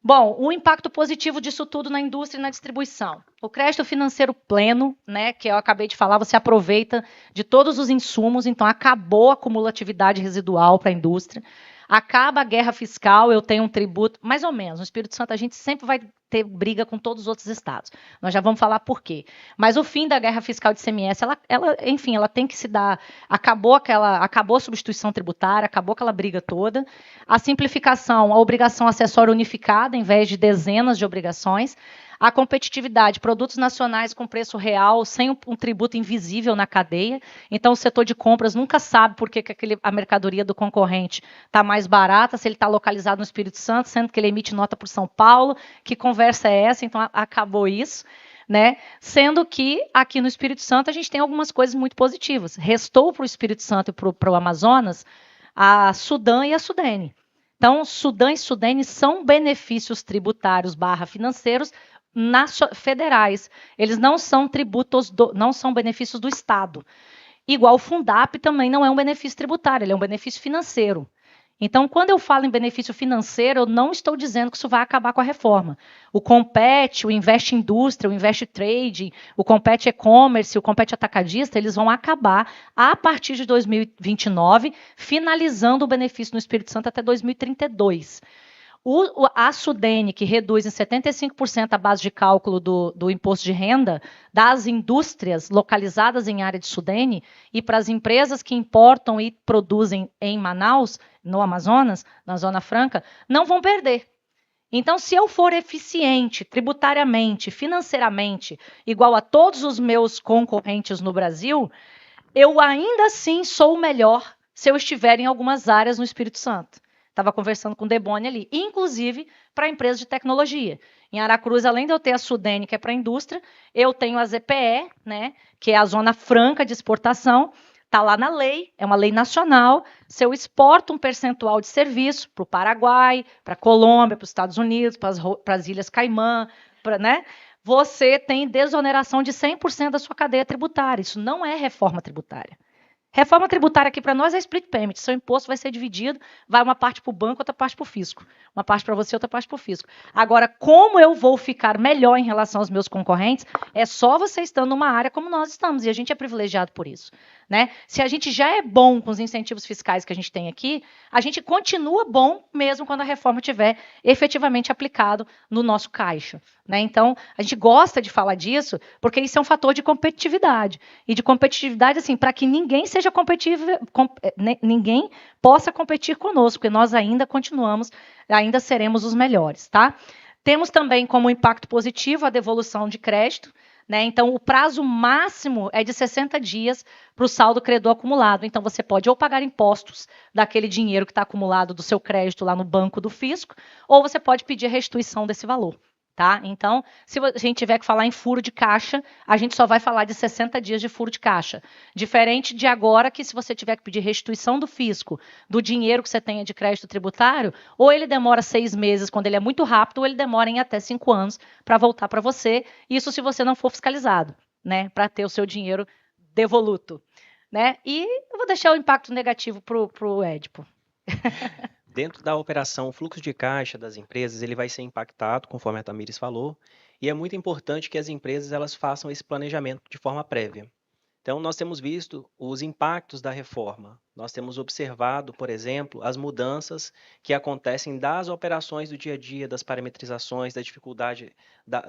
Bom, o impacto positivo disso tudo na indústria e na distribuição. O crédito financeiro pleno, né, que eu acabei de falar, você aproveita de todos os insumos, então acabou a acumulatividade residual para a indústria, acaba a guerra fiscal, eu tenho um tributo, mais ou menos, no Espírito Santo a gente sempre vai ter briga com todos os outros estados. Nós já vamos falar por quê. Mas o fim da guerra fiscal de ICMS, enfim, ela tem que se dar, acabou a substituição tributária, acabou aquela briga toda, a simplificação, a obrigação acessória unificada, em vez de dezenas de obrigações, a competitividade, produtos nacionais com preço real, sem um tributo invisível na cadeia. Então, o setor de compras nunca sabe por que a mercadoria do concorrente está mais barata, se ele está localizado no Espírito Santo, sendo que ele emite nota por São Paulo. Que conversa é essa? Então, acabou isso. Né? Sendo que aqui no Espírito Santo a gente tem algumas coisas muito positivas. Restou para o Espírito Santo e para o Amazonas a Sudam e a Sudene. Então, Sudam e Sudene são benefícios tributários /financeiros federais. Eles não são não são benefícios do Estado. Igual o Fundap também não é um benefício tributário, ele é um benefício financeiro. Então, quando eu falo em benefício financeiro, eu não estou dizendo que isso vai acabar com a reforma. O Compete, o Invest Indústria, o Invest Trade, o Compete E-Commerce, o Compete Atacadista, eles vão acabar a partir de 2029, finalizando o benefício no Espírito Santo até 2032. A Sudene, que reduz em 75% a base de cálculo do imposto de renda das indústrias localizadas em área de Sudene, e para as empresas que importam e produzem em Manaus, no Amazonas, na Zona Franca, não vão perder. Então, se eu for eficiente tributariamente, financeiramente, igual a todos os meus concorrentes no Brasil, eu ainda assim sou o melhor se eu estiver em algumas áreas no Espírito Santo. Estava conversando com o Deboni ali, inclusive para empresas de tecnologia. Em Aracruz, além de eu ter a Sudene, que é para a indústria, eu tenho a ZPE, né, que é a Zona Franca de Exportação, está lá na lei, é uma lei nacional. Se eu exporto um percentual de serviço para o Paraguai, para a Colômbia, para os Estados Unidos, para as Ilhas Caimã, né, você tem desoneração de 100% da sua cadeia tributária. Isso não é reforma tributária. Reforma tributária aqui para nós é split payment. Seu imposto vai ser dividido, vai uma parte para o banco, outra parte para o fisco. Uma parte para você, outra parte para o fisco. Agora, como eu vou ficar melhor em relação aos meus concorrentes, é só você estando numa área como nós estamos, e a gente é privilegiado por isso. Né? Se a gente já é bom com os incentivos fiscais que a gente tem aqui, a gente continua bom mesmo quando a reforma estiver efetivamente aplicado no nosso caixa. Né? Então, a gente gosta de falar disso, porque isso é um fator de competitividade. E de competitividade, assim, para que ninguém seja competitivo, ninguém possa competir conosco, porque nós ainda continuamos, ainda seremos os melhores. Tá? Temos também como impacto positivo a devolução de crédito. Né? Então, o prazo máximo é de 60 dias para o saldo credor acumulado. Então, você pode ou pagar impostos daquele dinheiro que está acumulado do seu crédito lá no banco do fisco, ou você pode pedir a restituição desse valor. Tá? Então, se a gente tiver que falar em furo de caixa, a gente só vai falar de 60 dias de furo de caixa. Diferente de agora, que se você tiver que pedir restituição do fisco, do dinheiro que você tenha de crédito tributário, ou ele demora 6 meses, quando ele é muito rápido, ou ele demora em até 5 anos para voltar para você. Isso se você não for fiscalizado, né? Para ter o seu dinheiro devoluto. Né? E eu vou deixar o impacto negativo para o Edipo. Dentro da operação, o fluxo de caixa das empresas ele vai ser impactado, conforme a Tamires falou, e é muito importante que as empresas elas façam esse planejamento de forma prévia. Então, nós temos visto os impactos da reforma. Nós temos observado, por exemplo, as mudanças que acontecem das operações do dia a dia, das parametrizações, da dificuldade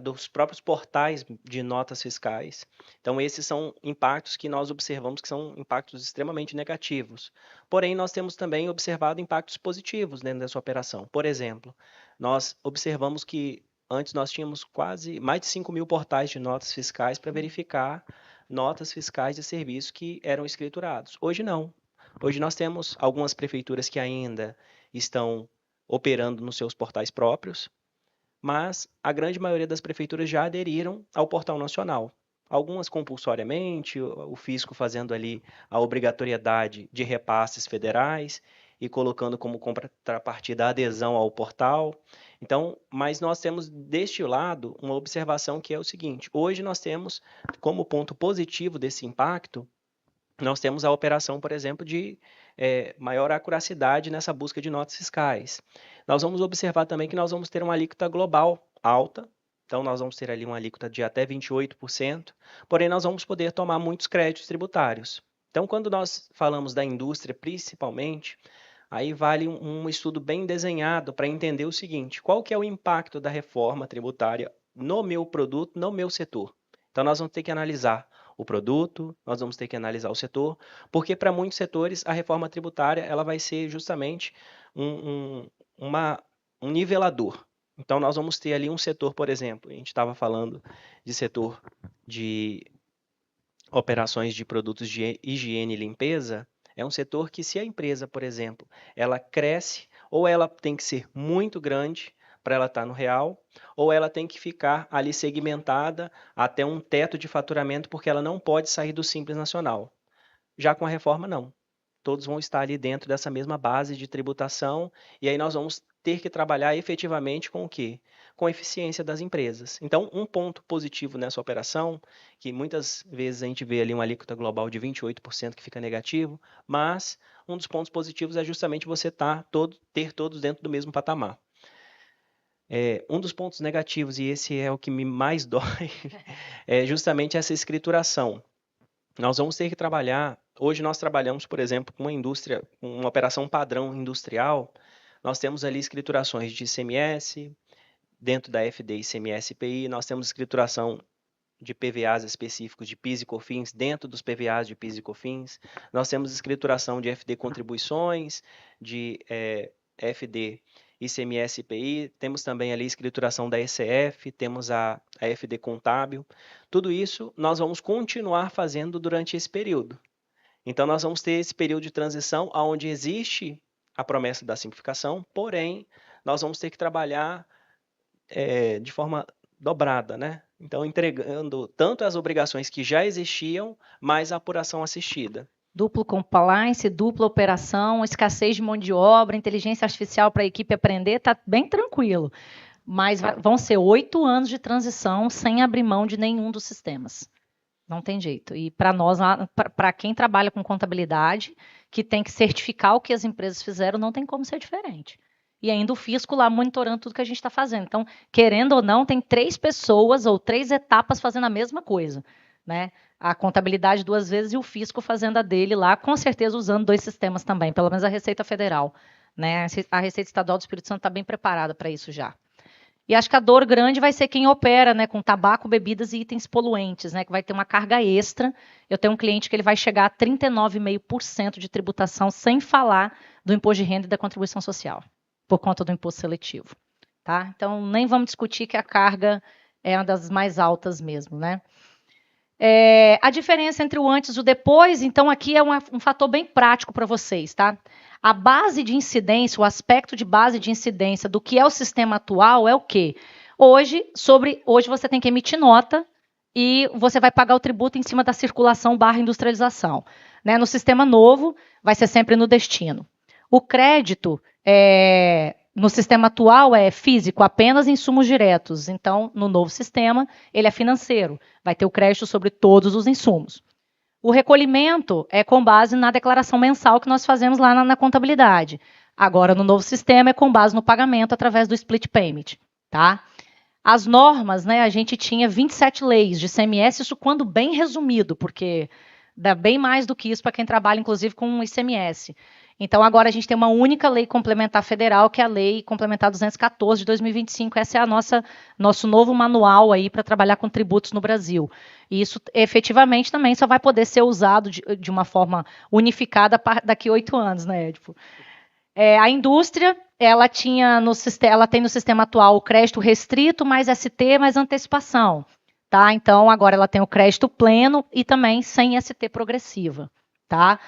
dos próprios portais de notas fiscais. Então, esses são impactos que nós observamos que são impactos extremamente negativos. Porém, nós temos também observado impactos positivos dentro dessa operação. Por exemplo, nós observamos que antes nós tínhamos quase mais de 5 mil portais de notas fiscais para verificar notas fiscais de serviços que eram escriturados. Hoje não. Hoje nós temos algumas prefeituras que ainda estão operando nos seus portais próprios, mas a grande maioria das prefeituras já aderiram ao portal nacional. Algumas compulsoriamente, o fisco fazendo ali a obrigatoriedade de repasses federais e colocando como contrapartida a adesão ao portal. Então, mas nós temos deste lado uma observação que é o seguinte: hoje nós temos como ponto positivo desse impacto, nós temos a operação, por exemplo, de maior acuracidade nessa busca de notas fiscais. Nós vamos observar também que nós vamos ter uma alíquota global alta, então nós vamos ter ali uma alíquota de até 28%, porém nós vamos poder tomar muitos créditos tributários. Então, quando nós falamos da indústria, principalmente, aí vale um estudo bem desenhado para entender o seguinte: qual que é o impacto da reforma tributária no meu produto, no meu setor? Então, nós vamos ter que analisar o produto, nós vamos ter que analisar o setor, porque para muitos setores a reforma tributária ela vai ser justamente um nivelador. Então, nós vamos ter ali um setor, por exemplo, a gente estava falando de setor de operações de produtos de higiene e limpeza, é um setor que, se a empresa, por exemplo, ela cresce, ou ela tem que ser muito grande para ela estar no real, ou ela tem que ficar ali segmentada até um teto de faturamento, porque ela não pode sair do Simples Nacional. Já com a reforma, não. Todos vão estar ali dentro dessa mesma base de tributação, e aí nós vamos ter que trabalhar efetivamente com o quê? Com a eficiência das empresas. Então, um ponto positivo nessa operação, que muitas vezes a gente vê ali uma alíquota global de 28% que fica negativo, mas um dos pontos positivos é justamente você ter todos dentro do mesmo patamar. Um dos pontos negativos, e esse é o que me mais dói, é justamente essa escrituração. Nós vamos ter que trabalhar, hoje nós trabalhamos, por exemplo, com uma indústria, uma operação padrão industrial, nós temos ali escriturações de ICMS, dentro da FD ICMS-PI, nós temos escrituração de PVAs específicos de PIS e COFINS dentro dos PVAs de PIS e COFINS, nós temos escrituração de FD contribuições, de FD ICMS-PI, temos também ali escrituração da ECF, temos a FD contábil. Tudo isso nós vamos continuar fazendo durante esse período. Então, nós vamos ter esse período de transição onde existe a promessa da simplificação, porém, nós vamos ter que trabalhar de forma dobrada, né? Então, entregando tanto as obrigações que já existiam, mais a apuração assistida. Duplo compliance, dupla operação, escassez de mão de obra, inteligência artificial para a equipe aprender, está bem tranquilo. Mas vão ser 8 anos de transição sem abrir mão de nenhum dos sistemas. Não tem jeito. E para nós, para quem trabalha com contabilidade, que tem que certificar o que as empresas fizeram, não tem como ser diferente. E ainda o fisco lá monitorando tudo que a gente está fazendo. Então, querendo ou não, tem 3 pessoas ou 3 etapas fazendo a mesma coisa, né? A contabilidade 2 vezes e o fisco fazendo a dele lá, com certeza usando 2 sistemas também, pelo menos a Receita Federal, né? A Receita Estadual do Espírito Santo está bem preparada para isso já. E acho que a dor grande vai ser quem opera, né, com tabaco, bebidas e itens poluentes, né, que vai ter uma carga extra. Eu tenho um cliente que ele vai chegar a 39,5% de tributação, sem falar do imposto de renda e da contribuição social, por conta do imposto seletivo, tá? Então, nem vamos discutir que a carga é uma das mais altas mesmo, né? A diferença entre o antes e o depois, então aqui é um fator bem prático para vocês, tá? A base de incidência, o aspecto de base de incidência do que é o sistema atual é o quê? Hoje você tem que emitir nota e você vai pagar o tributo em cima da circulação / industrialização. Né? No sistema novo, vai ser sempre no destino. O crédito no sistema atual é físico, apenas insumos diretos. Então, no novo sistema, ele é financeiro. Vai ter o crédito sobre todos os insumos. O recolhimento é com base na declaração mensal que nós fazemos lá na contabilidade. Agora, no novo sistema, é com base no pagamento através do split payment. Tá? As normas, né, a gente tinha 27 leis de ICMS, isso quando bem resumido, porque dá bem mais do que isso para quem trabalha, inclusive, com ICMS. Então, agora a gente tem uma única lei complementar federal, que é a Lei Complementar 214 de 2025. Essa é nosso novo manual aí para trabalhar com tributos no Brasil. E isso, efetivamente, também só vai poder ser usado de uma forma unificada daqui a 8 anos, né, Edipo? A indústria, ela tem no sistema atual o crédito restrito, mais ST, mais antecipação. Tá? Então, agora ela tem o crédito pleno e também sem ST progressiva. Tá?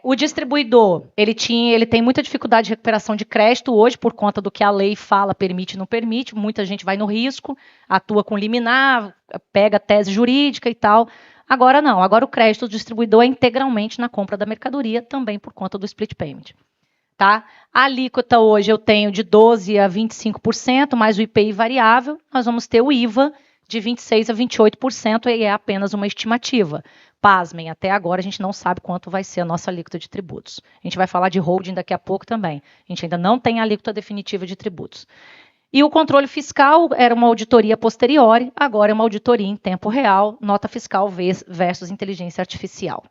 O distribuidor, ele tem muita dificuldade de recuperação de crédito hoje, por conta do que a lei fala, permite e não permite. Muita gente vai no risco, atua com liminar, pega tese jurídica e tal. Agora não, agora o crédito do distribuidor é integralmente na compra da mercadoria, também por conta do split payment. Tá? A alíquota hoje eu tenho de 12% a 25%, mais o IPI variável, nós vamos ter o IVA de 26% a 28%, e é apenas uma estimativa. Pasmem, até agora a gente não sabe quanto vai ser a nossa alíquota de tributos. A gente vai falar de holding daqui a pouco também. A gente ainda não tem a alíquota definitiva de tributos. E o controle fiscal era uma auditoria posteriori, agora é uma auditoria em tempo real, nota fiscal versus inteligência artificial.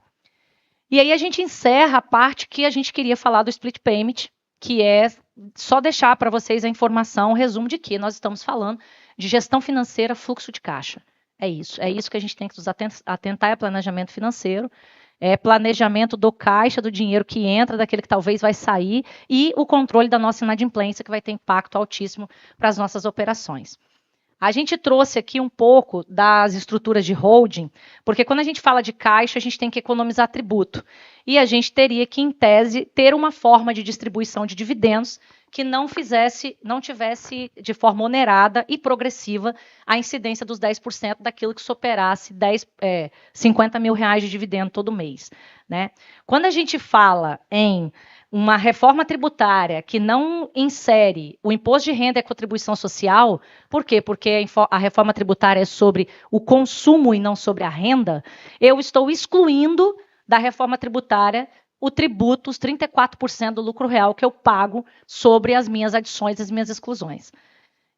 E aí a gente encerra a parte que a gente queria falar do split payment, que é só deixar para vocês a informação, o resumo de que nós estamos falando de gestão financeira, fluxo de caixa. É isso que a gente tem que nos atentar, é planejamento financeiro, é planejamento do caixa, do dinheiro que entra, daquele que talvez vai sair, e o controle da nossa inadimplência, que vai ter impacto altíssimo para as nossas operações. A gente trouxe aqui um pouco das estruturas de holding, porque quando a gente fala de caixa, a gente tem que economizar tributo. E a gente teria que, em tese, ter uma forma de distribuição de dividendos que não tivesse de forma onerada e progressiva a incidência dos 10% daquilo que superasse 50 mil reais de dividendo todo mês. Né? Quando a gente fala em uma reforma tributária que não insere o imposto de renda e a contribuição social, por quê? Porque a reforma tributária é sobre o consumo e não sobre a renda, eu estou excluindo da reforma tributária o tributo, os 34% do lucro real que eu pago sobre as minhas adições e as minhas exclusões.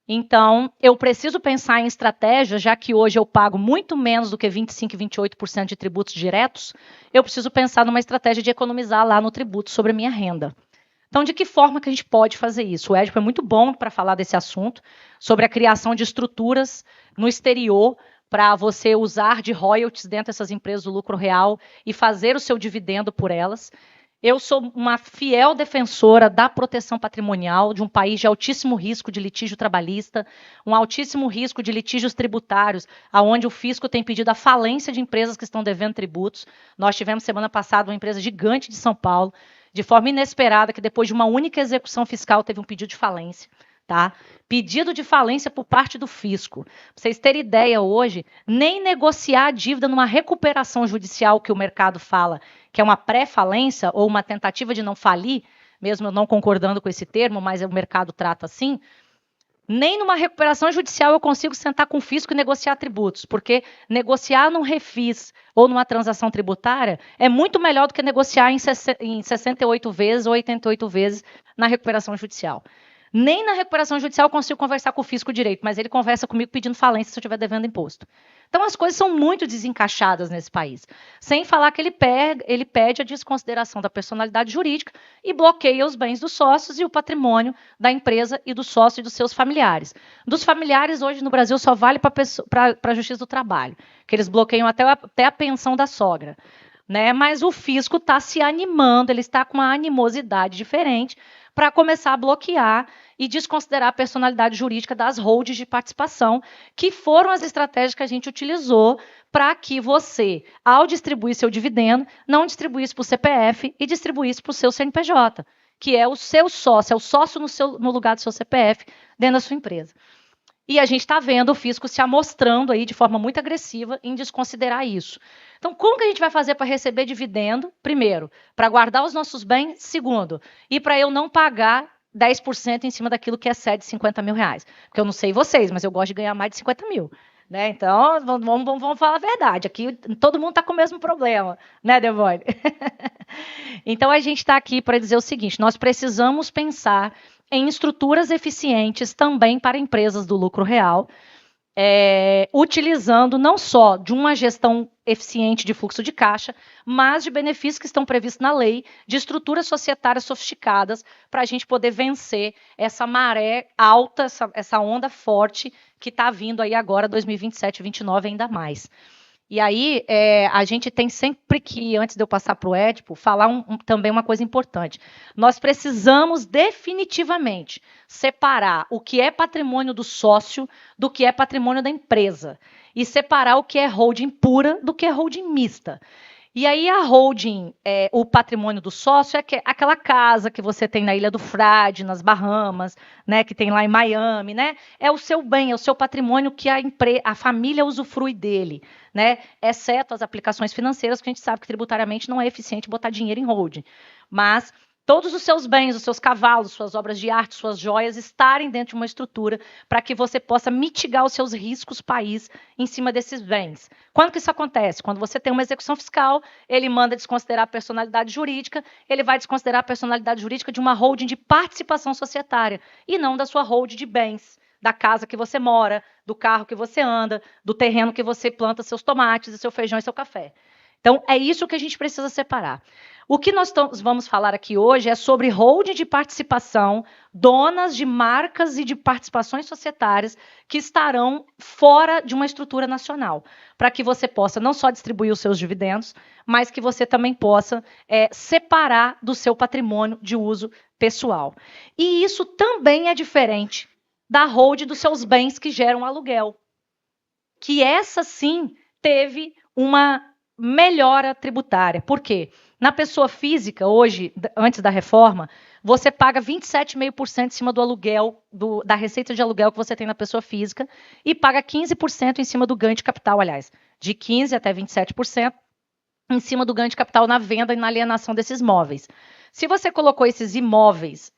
Então, eu preciso pensar em estratégia, já que hoje eu pago muito menos do que 25% e 28% de tributos diretos, eu preciso pensar numa estratégia de economizar lá no tributo sobre a minha renda. Então, de que forma que a gente pode fazer isso? O Edipo é muito bom para falar desse assunto, sobre a criação de estruturas no exterior, para você usar de royalties dentro dessas empresas do lucro real e fazer o seu dividendo por elas. Eu sou uma fiel defensora da proteção patrimonial de um país de altíssimo risco de litígio trabalhista, um altíssimo risco de litígios tributários, onde o fisco tem pedido a falência de empresas que estão devendo tributos. Nós tivemos semana passada uma empresa gigante de São Paulo, de forma inesperada, que depois de uma única execução fiscal teve um pedido de falência. Tá? Pedido de falência por parte do fisco. Pra vocês terem ideia hoje, nem negociar a dívida numa recuperação judicial que o mercado fala, que é uma pré-falência ou uma tentativa de não falir, mesmo eu não concordando com esse termo, mas o mercado trata assim, nem numa recuperação judicial eu consigo sentar com o fisco e negociar tributos, porque negociar num refis ou numa transação tributária é muito melhor do que negociar em 68 vezes ou 88 vezes na recuperação judicial. Nem na recuperação judicial eu consigo conversar com o fisco direito, mas ele conversa comigo pedindo falência se eu estiver devendo imposto. Então as coisas são muito desencaixadas nesse país. Sem falar que ele pede a desconsideração da personalidade jurídica e bloqueia os bens dos sócios e o patrimônio da empresa e do sócio e dos seus familiares. Dos familiares, hoje no Brasil, só vale para a Justiça do Trabalho, que eles bloqueiam até a pensão da sogra. Né? Mas o fisco está se animando, ele está com uma animosidade diferente para começar a bloquear e desconsiderar a personalidade jurídica das holdings de participação, que foram as estratégias que a gente utilizou para que você, ao distribuir seu dividendo, não distribuísse para o CPF e distribuísse para o seu CNPJ, que é o seu sócio, é o sócio no lugar do seu CPF dentro da sua empresa. E a gente está vendo o fisco se amostrando aí de forma muito agressiva em desconsiderar isso. Então, como que a gente vai fazer para receber dividendo? Primeiro, para guardar os nossos bens. Segundo, e para eu não pagar 10% em cima daquilo que excede 50 mil reais. Porque eu não sei vocês, mas eu gosto de ganhar mais de 50 mil. Né? Então, vamos falar a verdade. Aqui todo mundo está com o mesmo problema, né, Devone? Então, a gente está aqui para dizer o seguinte, nós precisamos pensar em estruturas eficientes também para empresas do lucro real, utilizando não só de uma gestão eficiente de fluxo de caixa, mas de benefícios que estão previstos na lei, de estruturas societárias sofisticadas, para a gente poder vencer essa maré alta, essa onda forte que está vindo aí agora, 2027, 2029, ainda mais. E aí, a gente tem sempre que, antes de eu passar para o Edipo, falar também uma coisa importante. Nós precisamos definitivamente separar o que é patrimônio do sócio do que é patrimônio da empresa. E separar o que é holding pura do que é holding mista. E aí a holding, o patrimônio do sócio é aquela casa que você tem na Ilha do Frade, nas Bahamas, né, que tem lá em Miami, né? É o seu bem, é o seu patrimônio que a família usufrui dele, né? Exceto as aplicações financeiras, que a gente sabe que tributariamente não é eficiente botar dinheiro em holding. Mas todos os seus bens, os seus cavalos, suas obras de arte, suas joias estarem dentro de uma estrutura para que você possa mitigar os seus riscos país em cima desses bens. Quando que isso acontece? Quando você tem uma execução fiscal, ele manda desconsiderar a personalidade jurídica, ele vai desconsiderar a personalidade jurídica de uma holding de participação societária e não da sua holding de bens, da casa que você mora, do carro que você anda, do terreno que você planta seus tomates, seu feijão e seu café. Então, é isso que a gente precisa separar. O que nós vamos falar aqui hoje é sobre holding de participação, donas de marcas e de participações societárias que estarão fora de uma estrutura nacional, para que você possa não só distribuir os seus dividendos, mas que você também possa separar do seu patrimônio de uso pessoal. E isso também é diferente da holding dos seus bens que geram aluguel, que essa sim teve uma melhora tributária. Por quê? Na pessoa física, hoje, antes da reforma, você paga 27,5% em cima do aluguel, da receita de aluguel que você tem na pessoa física, e paga 15% em cima do ganho de capital, aliás, de 15% até 27% em cima do ganho de capital na venda e na alienação desses imóveis. Se você colocou esses imóveis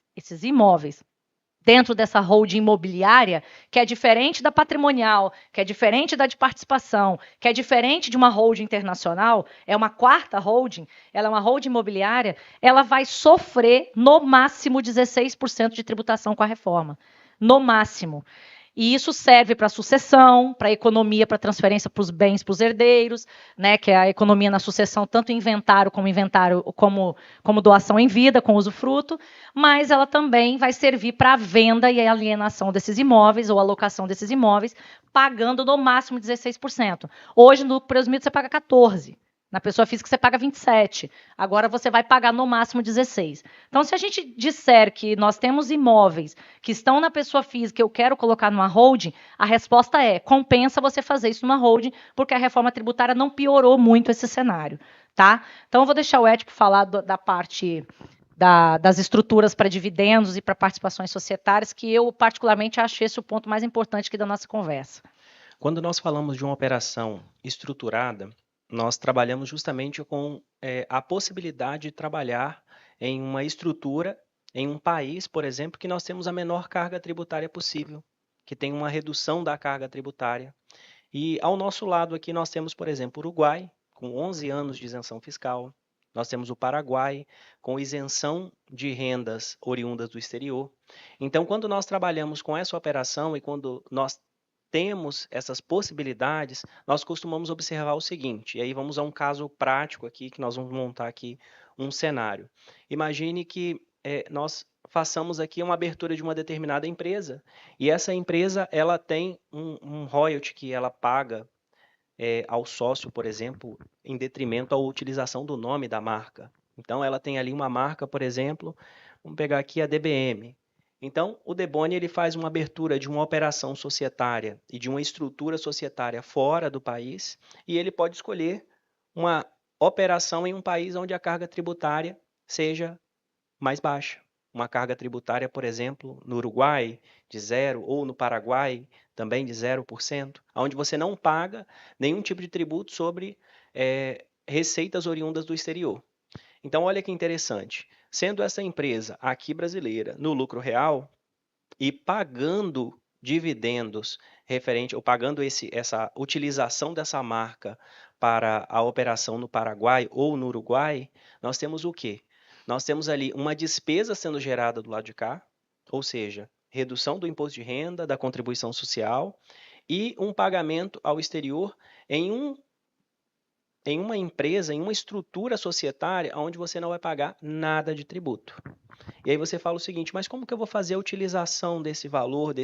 dentro dessa holding imobiliária, que é diferente da patrimonial, que é diferente da de participação, que é diferente de uma holding internacional, é uma quarta holding, ela é uma holding imobiliária, ela vai sofrer no máximo 16% de tributação com a reforma. No máximo. E isso serve para sucessão, para economia, para transferência para os bens, para os herdeiros, né, que é a economia na sucessão, tanto inventário como doação em vida, com usufruto, mas ela também vai servir para a venda e a alienação desses imóveis, ou alocação desses imóveis, pagando no máximo 16%. Hoje, no presumido, você paga 14%. Na pessoa física, você paga 27%. Agora, você vai pagar no máximo 16%. Então, se a gente disser que nós temos imóveis que estão na pessoa física e eu quero colocar numa holding, a resposta é: compensa você fazer isso numa holding, porque a reforma tributária não piorou muito esse cenário. Tá? Então, eu vou deixar o Ético falar da parte das estruturas para dividendos e para participações societárias, que eu, particularmente, acho esse o ponto mais importante aqui da nossa conversa. Quando nós falamos de uma operação estruturada, nós trabalhamos justamente com a possibilidade de trabalhar em uma estrutura, em um país, por exemplo, que nós temos a menor carga tributária possível, que tem uma redução da carga tributária. E ao nosso lado aqui nós temos, por exemplo, o Uruguai, com 11 anos de isenção fiscal. Nós temos o Paraguai, com isenção de rendas oriundas do exterior. Então, quando nós trabalhamos com essa operação e quando nós temos essas possibilidades, nós costumamos observar o seguinte, e aí vamos a um caso prático aqui, que nós vamos montar aqui um cenário. Imagine que nós façamos aqui uma abertura de uma determinada empresa, e essa empresa ela tem um royalty que ela paga ao sócio, por exemplo, em detrimento à utilização do nome da marca. Então, ela tem ali uma marca, por exemplo, vamos pegar aqui a DBM. Então, o Deboni ele faz uma abertura de uma operação societária e de uma estrutura societária fora do país, e ele pode escolher uma operação em um país onde a carga tributária seja mais baixa. Uma carga tributária, por exemplo, no Uruguai, de 0%, ou no Paraguai, também de 0%, onde você não paga nenhum tipo de tributo sobre receitas oriundas do exterior. Então, olha que interessante. Sendo essa empresa aqui brasileira no lucro real e pagando dividendos referente, ou pagando essa utilização dessa marca para a operação no Paraguai ou no Uruguai, nós temos o quê? Nós temos ali uma despesa sendo gerada do lado de cá, ou seja, redução do imposto de renda, da contribuição social e um pagamento ao exterior em uma empresa, em uma estrutura societária onde você não vai pagar nada de tributo. E aí você fala o seguinte, mas como que eu vou fazer a utilização desse valor,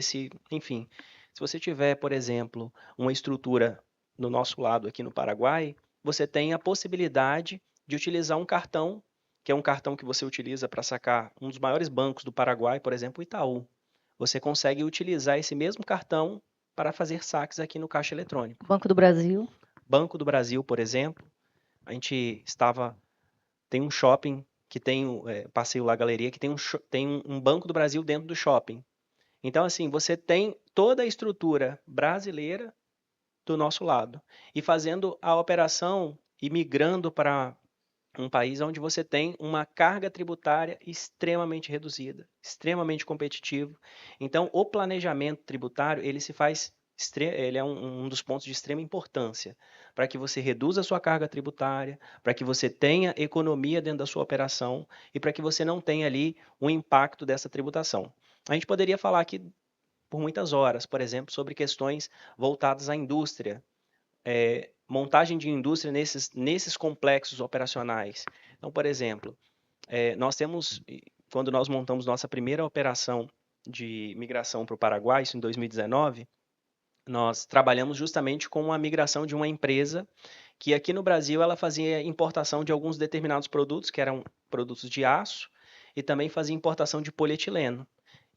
enfim, se você tiver, por exemplo, uma estrutura no nosso lado aqui no Paraguai, você tem a possibilidade de utilizar um cartão, que é um cartão que você utiliza para sacar um dos maiores bancos do Paraguai, por exemplo, o Itaú. Você consegue utilizar esse mesmo cartão para fazer saques aqui no caixa eletrônico. Banco do Brasil. Banco do Brasil, por exemplo. A gente tem um shopping que tem, Passeio La Galeria, que tem um Banco do Brasil dentro do shopping. Então, assim, você tem toda a estrutura brasileira do nosso lado. E fazendo a operação e migrando para um país onde você tem uma carga tributária extremamente reduzida, extremamente competitivo. Então, o planejamento tributário, ele é um dos pontos de extrema importância para que você reduza a sua carga tributária, para que você tenha economia dentro da sua operação e para que você não tenha ali um impacto dessa tributação. A gente poderia falar aqui por muitas horas, por exemplo, sobre questões voltadas à indústria, montagem de indústria nesses complexos operacionais. Então, por exemplo, quando nós montamos nossa primeira operação de migração para o Paraguai, isso em 2019, nós trabalhamos justamente com a migração de uma empresa que aqui no Brasil ela fazia importação de alguns determinados produtos, que eram produtos de aço, e também fazia importação de polietileno.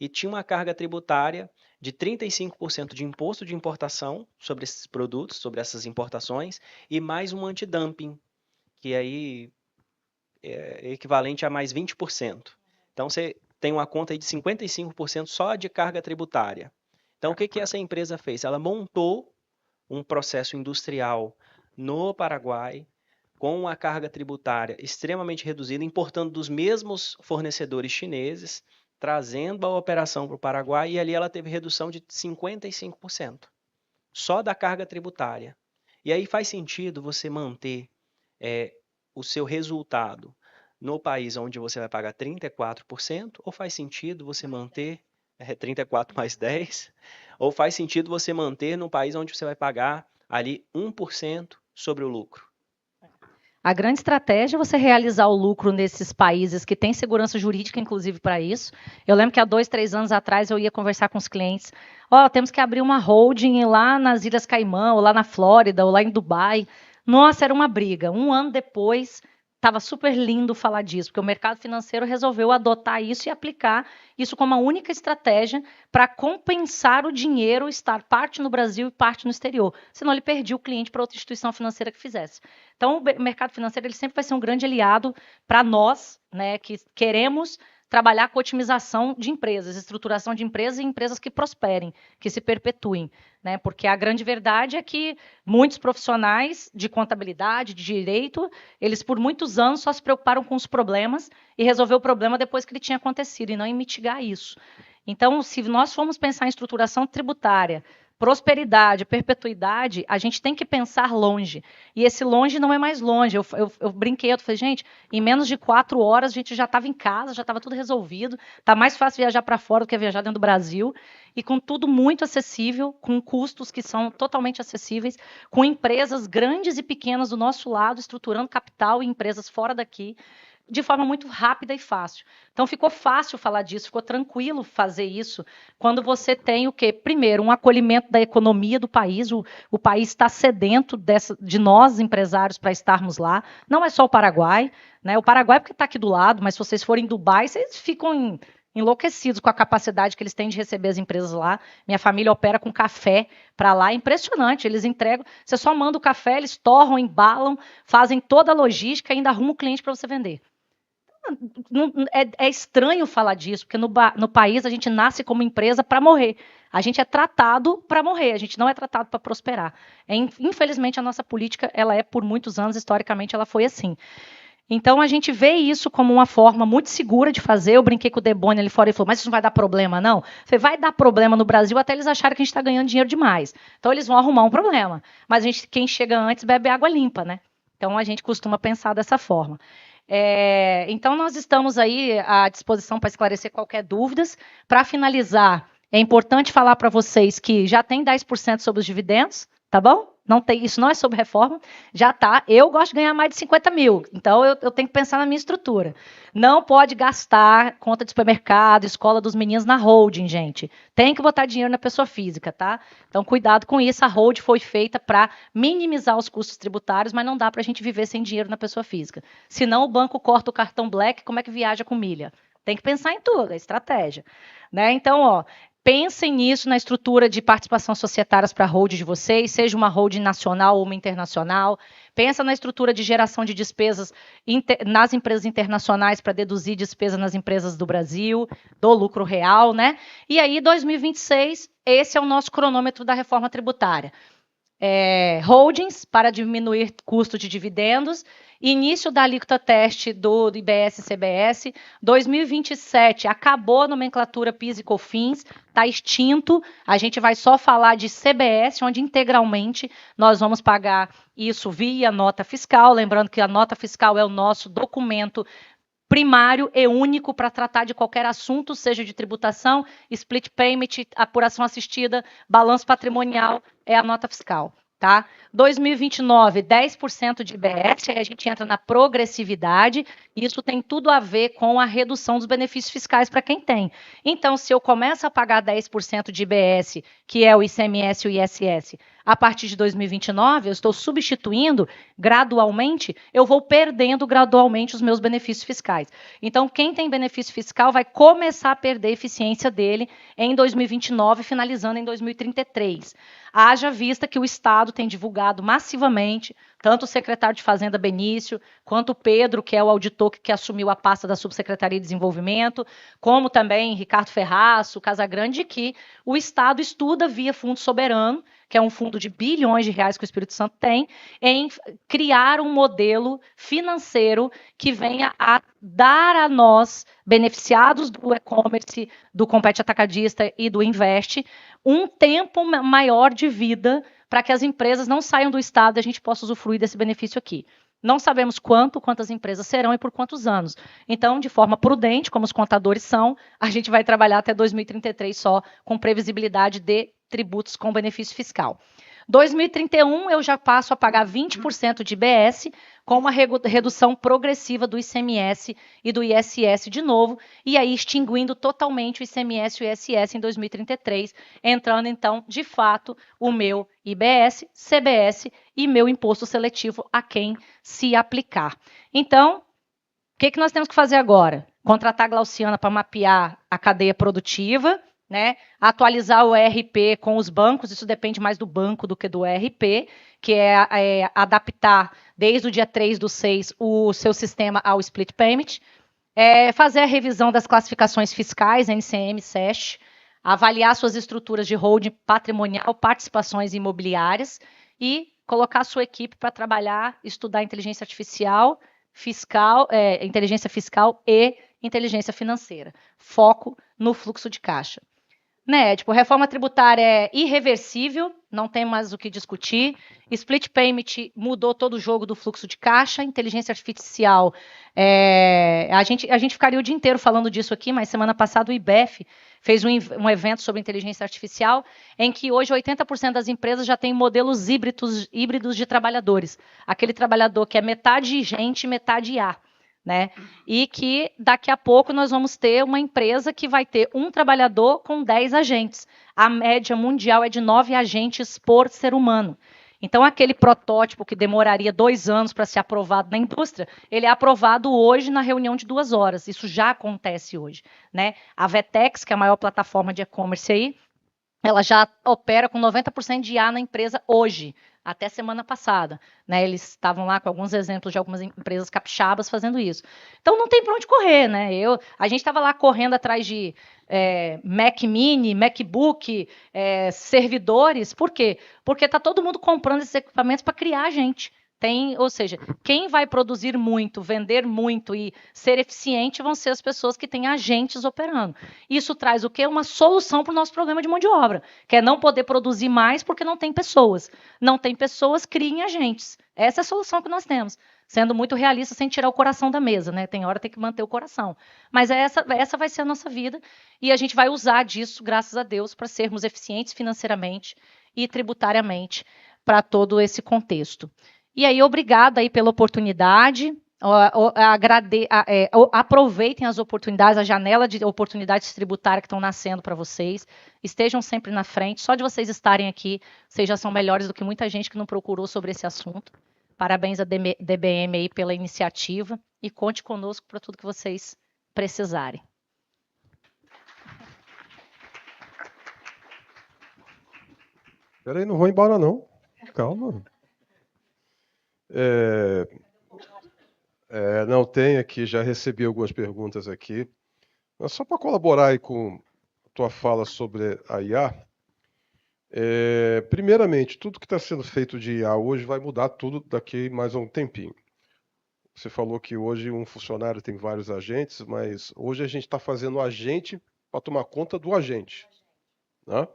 E tinha uma carga tributária de 35% de imposto de importação sobre esses produtos, sobre essas importações, e mais um antidumping, que aí é equivalente a mais 20%. Então, você tem uma conta aí de 55% só de carga tributária. Então, o que essa empresa fez? Ela montou um processo industrial no Paraguai, com uma carga tributária extremamente reduzida, importando dos mesmos fornecedores chineses, trazendo a operação para o Paraguai, e ali ela teve redução de 55%, só da carga tributária. E aí faz sentido você manter o seu resultado no país onde você vai pagar 34%, ou faz sentido você manter 34 mais 10, ou faz sentido você manter no país onde você vai pagar ali 1% sobre o lucro? A grande estratégia é você realizar o lucro nesses países que têm segurança jurídica, inclusive, para isso. Eu lembro que há 2, 3 anos atrás eu ia conversar com os clientes. Temos que abrir uma holding lá nas Ilhas Caimã, ou lá na Flórida, ou lá em Dubai. Nossa, era uma briga. 1 ano depois, estava super lindo falar disso, porque o mercado financeiro resolveu adotar isso e aplicar isso como a única estratégia para compensar o dinheiro estar parte no Brasil e parte no exterior. Senão ele perdia o cliente para outra instituição financeira que fizesse. Então, o mercado financeiro ele sempre vai ser um grande aliado para nós, né, que queremos trabalhar com otimização de empresas, estruturação de empresas e empresas que prosperem, que se perpetuem, né? Porque a grande verdade é que muitos profissionais de contabilidade, de direito, eles por muitos anos só se preocuparam com os problemas e resolver o problema depois que ele tinha acontecido e não em mitigar isso. Então, se nós formos pensar em estruturação tributária, prosperidade, perpetuidade, a gente tem que pensar longe. E esse longe não é mais longe. Eu brinquei, eu falei, gente, em menos de 4 horas a gente já estava em casa, já estava tudo resolvido. Está mais fácil viajar para fora do que viajar dentro do Brasil. E com tudo muito acessível, com custos que são totalmente acessíveis, com empresas grandes e pequenas do nosso lado, estruturando capital em empresas fora daqui, de forma muito rápida e fácil. Então, ficou fácil falar disso, ficou tranquilo fazer isso, quando você tem o quê? Primeiro, um acolhimento da economia do país, o país está sedento de nós, empresários, para estarmos lá. Não é só o Paraguai, né? O Paraguai é porque está aqui do lado, mas se vocês forem em Dubai, vocês ficam enlouquecidos com a capacidade que eles têm de receber as empresas lá. Minha família opera com café para lá, é impressionante. Eles entregam, você só manda o café, eles torram, embalam, fazem toda a logística e ainda arrumam o cliente para você vender. É estranho falar disso, porque no país a gente nasce como empresa para morrer. A gente é tratado para morrer, a gente não é tratado para prosperar. Infelizmente, a nossa política, ela é, por muitos anos, historicamente, ela foi assim. Então, a gente vê isso como uma forma muito segura de fazer. Eu brinquei com o Deboni ali fora e falou, mas isso não vai dar problema, não? Você vai dar problema no Brasil até eles acharem que a gente está ganhando dinheiro demais. Então, eles vão arrumar um problema. Mas quem chega antes bebe água limpa, né? Então, a gente costuma pensar dessa forma. Então, nós estamos aí à disposição para esclarecer qualquer dúvidas. Para finalizar, é importante falar para vocês que já tem 10% sobre os dividendos, tá bom? Isso não é sobre reforma, já está. Eu gosto de ganhar mais de 50 mil, então eu tenho que pensar na minha estrutura. Não pode gastar conta de supermercado, escola dos meninos na holding, gente. Tem que botar dinheiro na pessoa física, tá? Então, cuidado com isso. A holding foi feita para minimizar os custos tributários, mas não dá para a gente viver sem dinheiro na pessoa física. Senão o banco corta o cartão Black, como é que viaja com milha? Tem que pensar em tudo, é estratégia. Né? Então, Pensem nisso na estrutura de participação societárias para a holding de vocês, seja uma holding nacional ou uma internacional. Pensa na estrutura de geração de despesas nas empresas internacionais para deduzir despesas nas empresas do Brasil, do lucro real, né? E aí, 2026, esse é o nosso cronômetro da reforma tributária. Holdings para diminuir custo de dividendos, início da alíquota teste do IBS-CBS, 2027 acabou a nomenclatura PIS e COFINS, está extinto, a gente vai só falar de CBS, onde integralmente nós vamos pagar isso via nota fiscal, lembrando que a nota fiscal é o nosso documento primário e único para tratar de qualquer assunto, seja de tributação, split payment, apuração assistida, balanço patrimonial, é a nota fiscal, tá? 2029, 10% de IBS, aí a gente entra na progressividade, e isso tem tudo a ver com a redução dos benefícios fiscais para quem tem. Então, se eu começo a pagar 10% de IBS, que é o ICMS e o ISS, a partir de 2029, eu estou substituindo gradualmente, eu vou perdendo gradualmente os meus benefícios fiscais. Então, quem tem benefício fiscal vai começar a perder a eficiência dele em 2029, finalizando em 2033. Haja vista que o Estado tem divulgado massivamente, tanto o secretário de Fazenda Benício, quanto o Pedro, que é o auditor que assumiu a pasta da Subsecretaria de Desenvolvimento, como também Ricardo Ferraço, Casagrande, que o Estado estuda via Fundo Soberano, que é um fundo de bilhões de reais que o Espírito Santo tem, em criar um modelo financeiro que venha a dar a nós, beneficiados do e-commerce, do Compete Atacadista e do Invest, um tempo maior de vida para que as empresas não saiam do Estado e a gente possa usufruir desse benefício aqui. Não sabemos quantas empresas serão e por quantos anos. Então, de forma prudente, como os contadores são, a gente vai trabalhar até 2033 só com previsibilidade de tributos com benefício fiscal. 2031, eu já passo a pagar 20% de IBS, com uma redução progressiva do ICMS e do ISS de novo, e aí extinguindo totalmente o ICMS e o ISS em 2033, entrando então, de fato, o meu IBS, CBS e meu imposto seletivo a quem se aplicar. Então, o que nós temos que fazer agora? Contratar a Glauciana para mapear a cadeia produtiva, né? Atualizar o ERP com os bancos, isso depende mais do banco do que do ERP, que é adaptar desde o dia 3/6 o seu sistema ao split payment, fazer a revisão das classificações fiscais, NCM, SESH, avaliar suas estruturas de holding patrimonial, participações imobiliárias e colocar a sua equipe para trabalhar, estudar inteligência artificial, inteligência fiscal e inteligência financeira. Foco no fluxo de caixa. Né, tipo, reforma tributária é irreversível, não tem mais o que discutir. Split payment mudou todo o jogo do fluxo de caixa. Inteligência artificial, a gente ficaria o dia inteiro falando disso aqui, mas semana passada o IBEF fez um evento sobre inteligência artificial, em que hoje 80% das empresas já têm modelos híbridos de trabalhadores. Aquele trabalhador que é metade gente, metade IA. Né? E que daqui a pouco nós vamos ter uma empresa que vai ter um trabalhador com 10 agentes. A média mundial é de 9 agentes por ser humano. Então, aquele protótipo que demoraria 2 anos para ser aprovado na indústria, ele é aprovado hoje na reunião de 2 horas. Isso já acontece hoje. Né? A Vetex, que é a maior plataforma de e-commerce aí, ela já opera com 90% de IA na empresa hoje, até semana passada. Né? Eles estavam lá com alguns exemplos de algumas empresas capixabas fazendo isso. Então, não tem para onde correr. Né? A gente estava lá correndo atrás de Mac Mini, MacBook, servidores. Por quê? Porque está todo mundo comprando esses equipamentos para criar gente. Ou seja, quem vai produzir muito, vender muito e ser eficiente vão ser as pessoas que têm agentes operando. Isso traz o quê? Uma solução para o nosso problema de mão de obra, que é não poder produzir mais porque não tem pessoas. Não tem pessoas, criem agentes. Essa é a solução que nós temos. Sendo muito realista, sem tirar o coração da mesa, né? Tem hora que tem que manter o coração. Mas essa vai ser a nossa vida e a gente vai usar disso, graças a Deus, para sermos eficientes financeiramente e tributariamente para todo esse contexto. E aí, obrigada aí pela oportunidade. Aproveitem as oportunidades, a janela de oportunidades tributárias que estão nascendo para vocês. Estejam sempre na frente. Só de vocês estarem aqui, vocês já são melhores do que muita gente que não procurou sobre esse assunto. Parabéns à DBM aí pela iniciativa e conte conosco para tudo que vocês precisarem. Espera aí, não vou embora não. Calma. É, não tem aqui, já recebi algumas perguntas aqui. Mas só para colaborar aí com a tua fala sobre a IA, primeiramente, tudo que está sendo feito de IA hoje vai mudar tudo daqui mais um tempinho. Você falou que hoje um funcionário tem vários agentes, mas hoje a gente está fazendo o agente para tomar conta do agente, né?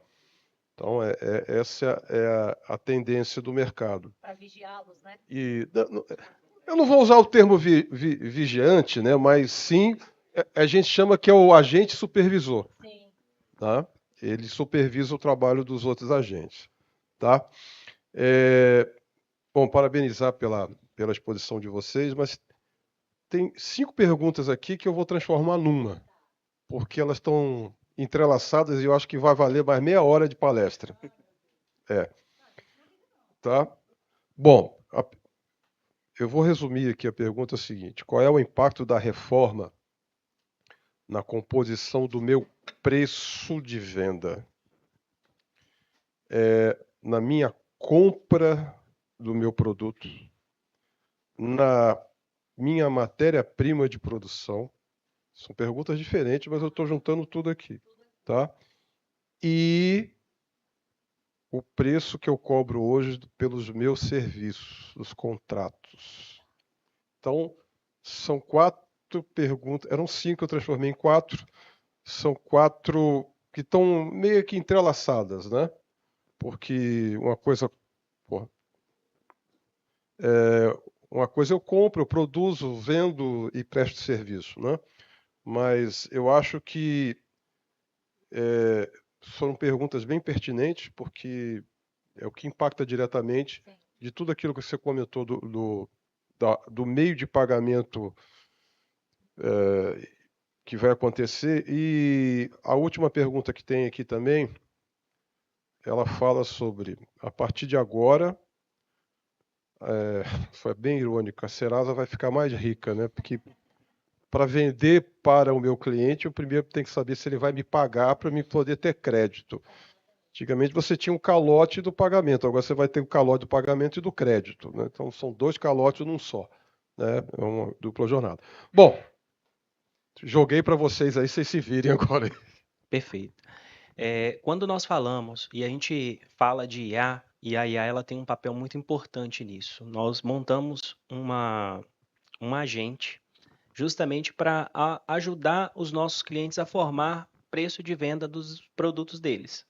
Então, essa é a tendência do mercado. Para vigiá-los, né? E eu não vou usar o termo vigiante, né? Mas sim, a gente chama que é o agente supervisor, Sim. tá? Ele supervisa o trabalho dos outros agentes, tá? É, bom, parabenizar pela exposição de vocês, mas tem 5 perguntas aqui que eu vou transformar numa, porque elas estão entrelaçadas e eu acho que vai valer mais meia hora de palestra. Tá? Bom, eu vou resumir aqui a pergunta seguinte: qual é o impacto da reforma na composição do meu preço de venda? Na minha compra do meu produto, na minha matéria-prima de produção. São perguntas diferentes, mas eu estou juntando tudo aqui, tá? E o preço que eu cobro hoje pelos meus serviços, os contratos. Então, são 4 perguntas, eram 5, eu transformei em 4. São 4 que estão meio que entrelaçadas, né? Porque uma coisa eu compro, eu produzo, vendo e presto serviço, né? Mas eu acho que foram perguntas bem pertinentes, porque é o que impacta diretamente de tudo aquilo que você comentou do meio de pagamento que vai acontecer. E a última pergunta que tem aqui também, ela fala sobre, a partir de agora, foi bem irônico, a Serasa vai ficar mais rica, né? Porque para vender para o meu cliente, eu primeiro tenho que saber se ele vai me pagar para me poder ter crédito. Antigamente você tinha um calote do pagamento, agora você vai ter o calote do pagamento e do crédito, né? Então são 2 calotes num só, né? É uma dupla jornada. Bom, joguei para vocês aí, vocês se virem agora. Perfeito. Quando nós falamos e a gente fala de IA, e a IA ela tem um papel muito importante nisso. Nós montamos um agente justamente para ajudar os nossos clientes a formar preço de venda dos produtos deles.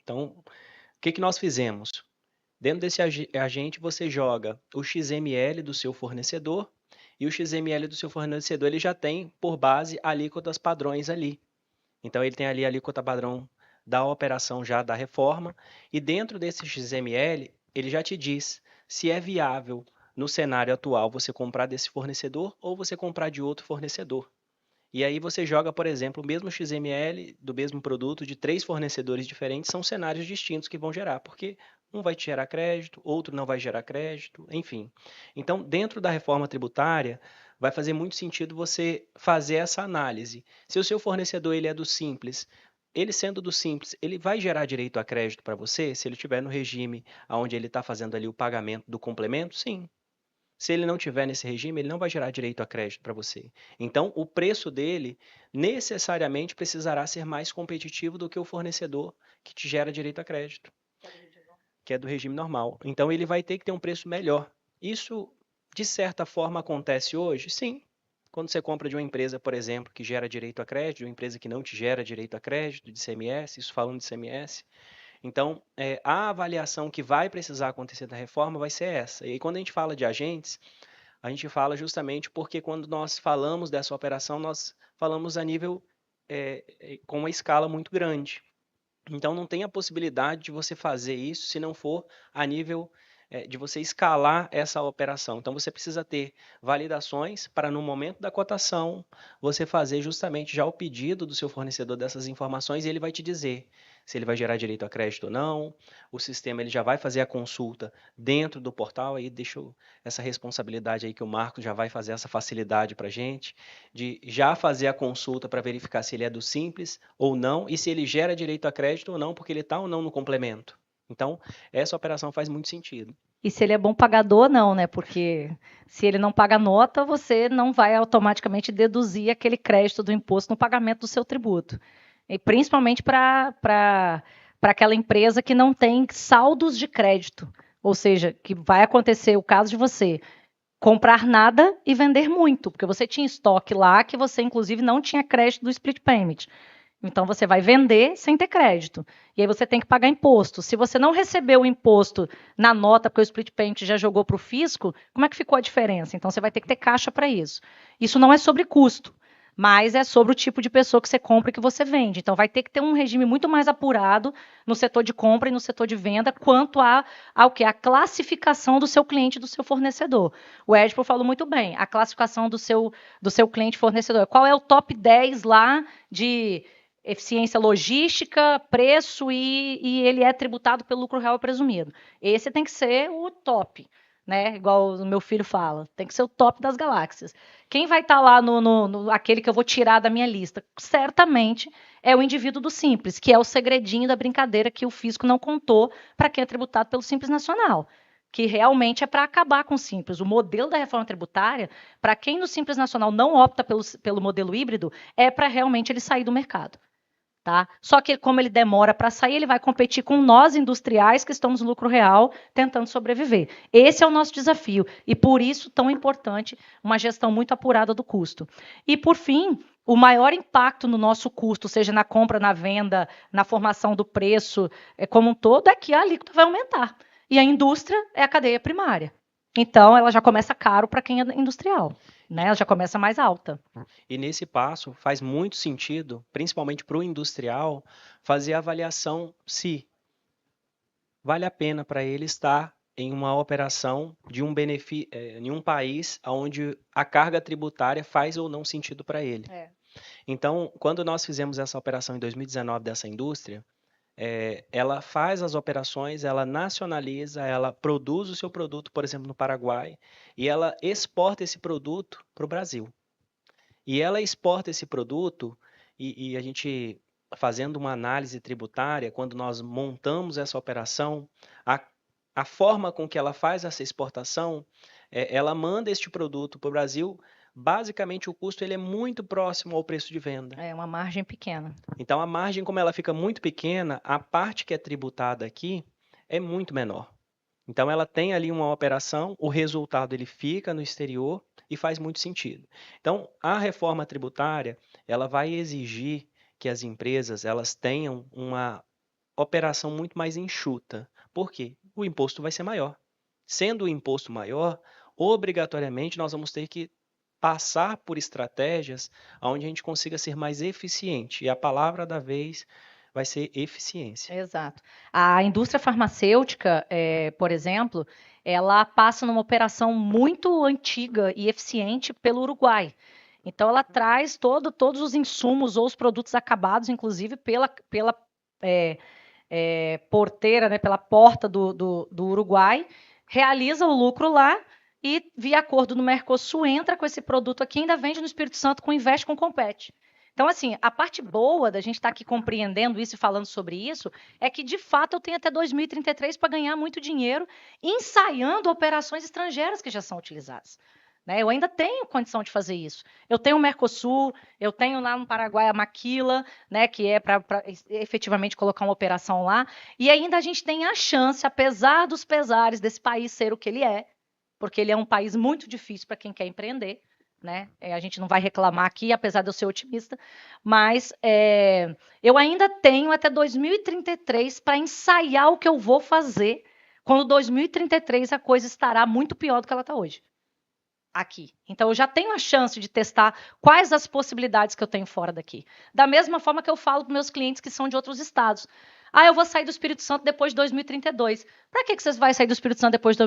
Então, o que nós fizemos? Dentro desse agente, você joga o XML do seu fornecedor, e o XML do seu fornecedor ele já tem por base alíquotas padrões ali. Então, ele tem ali a alíquota padrão da operação já da reforma, e dentro desse XML, ele já te diz se é viável no cenário atual você comprar desse fornecedor ou você comprar de outro fornecedor. E aí você joga, por exemplo, o mesmo XML do mesmo produto de 3 fornecedores diferentes, são cenários distintos que vão gerar, porque um vai te gerar crédito, outro não vai gerar crédito, enfim. Então, dentro da reforma tributária, vai fazer muito sentido você fazer essa análise. Se o seu fornecedor ele é do Simples, ele sendo do Simples, ele vai gerar direito a crédito para você, se ele estiver no regime onde ele está fazendo ali o pagamento do complemento? Sim. Se ele não tiver nesse regime, ele não vai gerar direito a crédito para você. Então, o preço dele necessariamente precisará ser mais competitivo do que o fornecedor que te gera direito a crédito, que é do regime normal. Então, ele vai ter que ter um preço melhor. Isso, de certa forma, acontece hoje? Sim. Quando você compra de uma empresa, por exemplo, que gera direito a crédito, de uma empresa que não te gera direito a crédito, de CMS, isso falando de CMS, então, a avaliação que vai precisar acontecer da reforma vai ser essa. E aí, quando a gente fala de agentes, a gente fala justamente porque quando nós falamos dessa operação, nós falamos a nível com uma escala muito grande. Então não tem a possibilidade de você fazer isso se não for a nível de você escalar essa operação. Então você precisa ter validações para no momento da cotação você fazer justamente já o pedido do seu fornecedor dessas informações e ele vai te dizer se ele vai gerar direito a crédito ou não. O sistema ele já vai fazer a consulta dentro do portal, aí deixa essa responsabilidade aí que o Marcos já vai fazer essa facilidade para a gente, de já fazer a consulta para verificar se ele é do Simples ou não e se ele gera direito a crédito ou não, porque ele está ou não no complemento. Então, essa operação faz muito sentido. E se ele é bom pagador, não, né? Porque se ele não paga nota, você não vai automaticamente deduzir aquele crédito do imposto no pagamento do seu tributo. E principalmente para aquela empresa que não tem saldos de crédito. Ou seja, que vai acontecer o caso de você comprar nada e vender muito, porque você tinha estoque lá que você, inclusive, não tinha crédito do split payment. Então, você vai vender sem ter crédito. E aí você tem que pagar imposto. Se você não recebeu o imposto na nota, porque o split payment já jogou para o fisco, como é que ficou a diferença? Então, você vai ter que ter caixa para isso. Isso não é sobre custo, mas é sobre o tipo de pessoa que você compra e que você vende. Então, vai ter que ter um regime muito mais apurado no setor de compra e no setor de venda quanto ao que? A classificação do seu cliente e do seu fornecedor. O Edipo falou muito bem, a classificação do seu cliente fornecedor. Qual é o top 10 lá de eficiência logística, preço e ele é tributado pelo lucro real presumido. Esse tem que ser o top, né? Igual o meu filho fala, tem que ser o top das galáxias. Quem vai estar lá no aquele que eu vou tirar da minha lista? Certamente é o indivíduo do Simples, que é o segredinho da brincadeira que o fisco não contou para quem é tributado pelo Simples Nacional, que realmente é para acabar com o Simples. O modelo da reforma tributária, para quem no Simples Nacional não opta pelo modelo híbrido, é para realmente ele sair do mercado. Tá? Só que como ele demora para sair, ele vai competir com nós industriais que estamos no lucro real tentando sobreviver. Esse é o nosso desafio e por isso tão importante uma gestão muito apurada do custo. E por fim, o maior impacto no nosso custo, seja na compra, na venda, na formação do preço, como um todo, é que a alíquota vai aumentar. E a indústria é a cadeia primária. Então, ela já começa caro para quem é industrial, né? Ela já começa mais alta. E nesse passo faz muito sentido, principalmente para o industrial, fazer a avaliação se vale a pena para ele estar em uma operação de um benefício em um país onde a carga tributária faz ou não sentido para ele. Então, quando nós fizemos essa operação em 2019 dessa indústria, ela faz as operações, ela nacionaliza, ela produz o seu produto, por exemplo, no Paraguai, e ela exporta esse produto para o Brasil. E ela exporta esse produto, e a gente, fazendo uma análise tributária, quando nós montamos essa operação, a forma com que ela faz essa exportação, ela manda este produto para o Brasil. Basicamente, o custo ele é muito próximo ao preço de venda. É uma margem pequena. Então, a margem, como ela fica muito pequena, a parte que é tributada aqui é muito menor. Então, ela tem ali uma operação, o resultado ele fica no exterior e faz muito sentido. Então, a reforma tributária, ela vai exigir que as empresas elas tenham uma operação muito mais enxuta. Por quê? O imposto vai ser maior. Sendo o imposto maior, obrigatoriamente nós vamos ter que passar por estratégias onde a gente consiga ser mais eficiente. E a palavra da vez vai ser eficiência. Exato. A indústria farmacêutica, por exemplo, ela passa numa operação muito antiga e eficiente pelo Uruguai. Então, ela traz todos os insumos ou os produtos acabados, inclusive pela porteira, né, pela porta do Uruguai, realiza o lucro lá e, via acordo no Mercosul, entra com esse produto aqui e ainda vende no Espírito Santo com Investe com Compete. Então, assim, a parte boa da gente estar aqui compreendendo isso e falando sobre isso é que, de fato, eu tenho até 2033 para ganhar muito dinheiro ensaiando operações estrangeiras que já são utilizadas. Né? Eu ainda tenho condição de fazer isso. Eu tenho o Mercosul, eu tenho lá no Paraguai a Maquila, né, que é para efetivamente colocar uma operação lá, e ainda a gente tem a chance, apesar dos pesares desse país ser o que ele é, porque ele é um país muito difícil para quem quer empreender, né? A gente não vai reclamar aqui, apesar de eu ser otimista, mas eu ainda tenho até 2033 para ensaiar o que eu vou fazer quando 2033 a coisa estará muito pior do que ela está hoje. Aqui. Então, eu já tenho a chance de testar quais as possibilidades que eu tenho fora daqui. Da mesma forma que eu falo para meus clientes que são de outros estados. Eu vou sair do Espírito Santo depois de 2032. Para que vocês vão sair do Espírito Santo depois de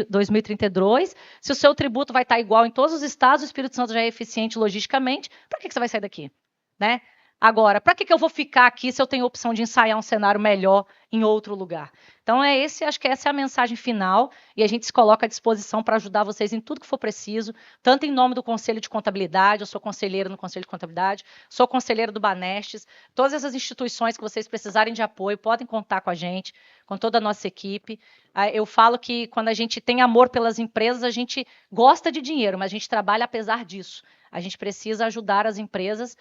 2032? Se o seu tributo vai estar igual em todos os estados, o Espírito Santo já é eficiente logisticamente, para que você vai sair daqui? Né? Agora, para que eu vou ficar aqui se eu tenho a opção de ensaiar um cenário melhor em outro lugar? Então, acho que essa é a mensagem final, e a gente se coloca à disposição para ajudar vocês em tudo que for preciso, tanto em nome do Conselho de Contabilidade, eu sou conselheira no Conselho de Contabilidade, sou conselheira do Banestes, todas essas instituições que vocês precisarem de apoio, podem contar com a gente, com toda a nossa equipe. Eu falo que quando a gente tem amor pelas empresas, a gente gosta de dinheiro, mas a gente trabalha apesar disso. A gente precisa ajudar as empresas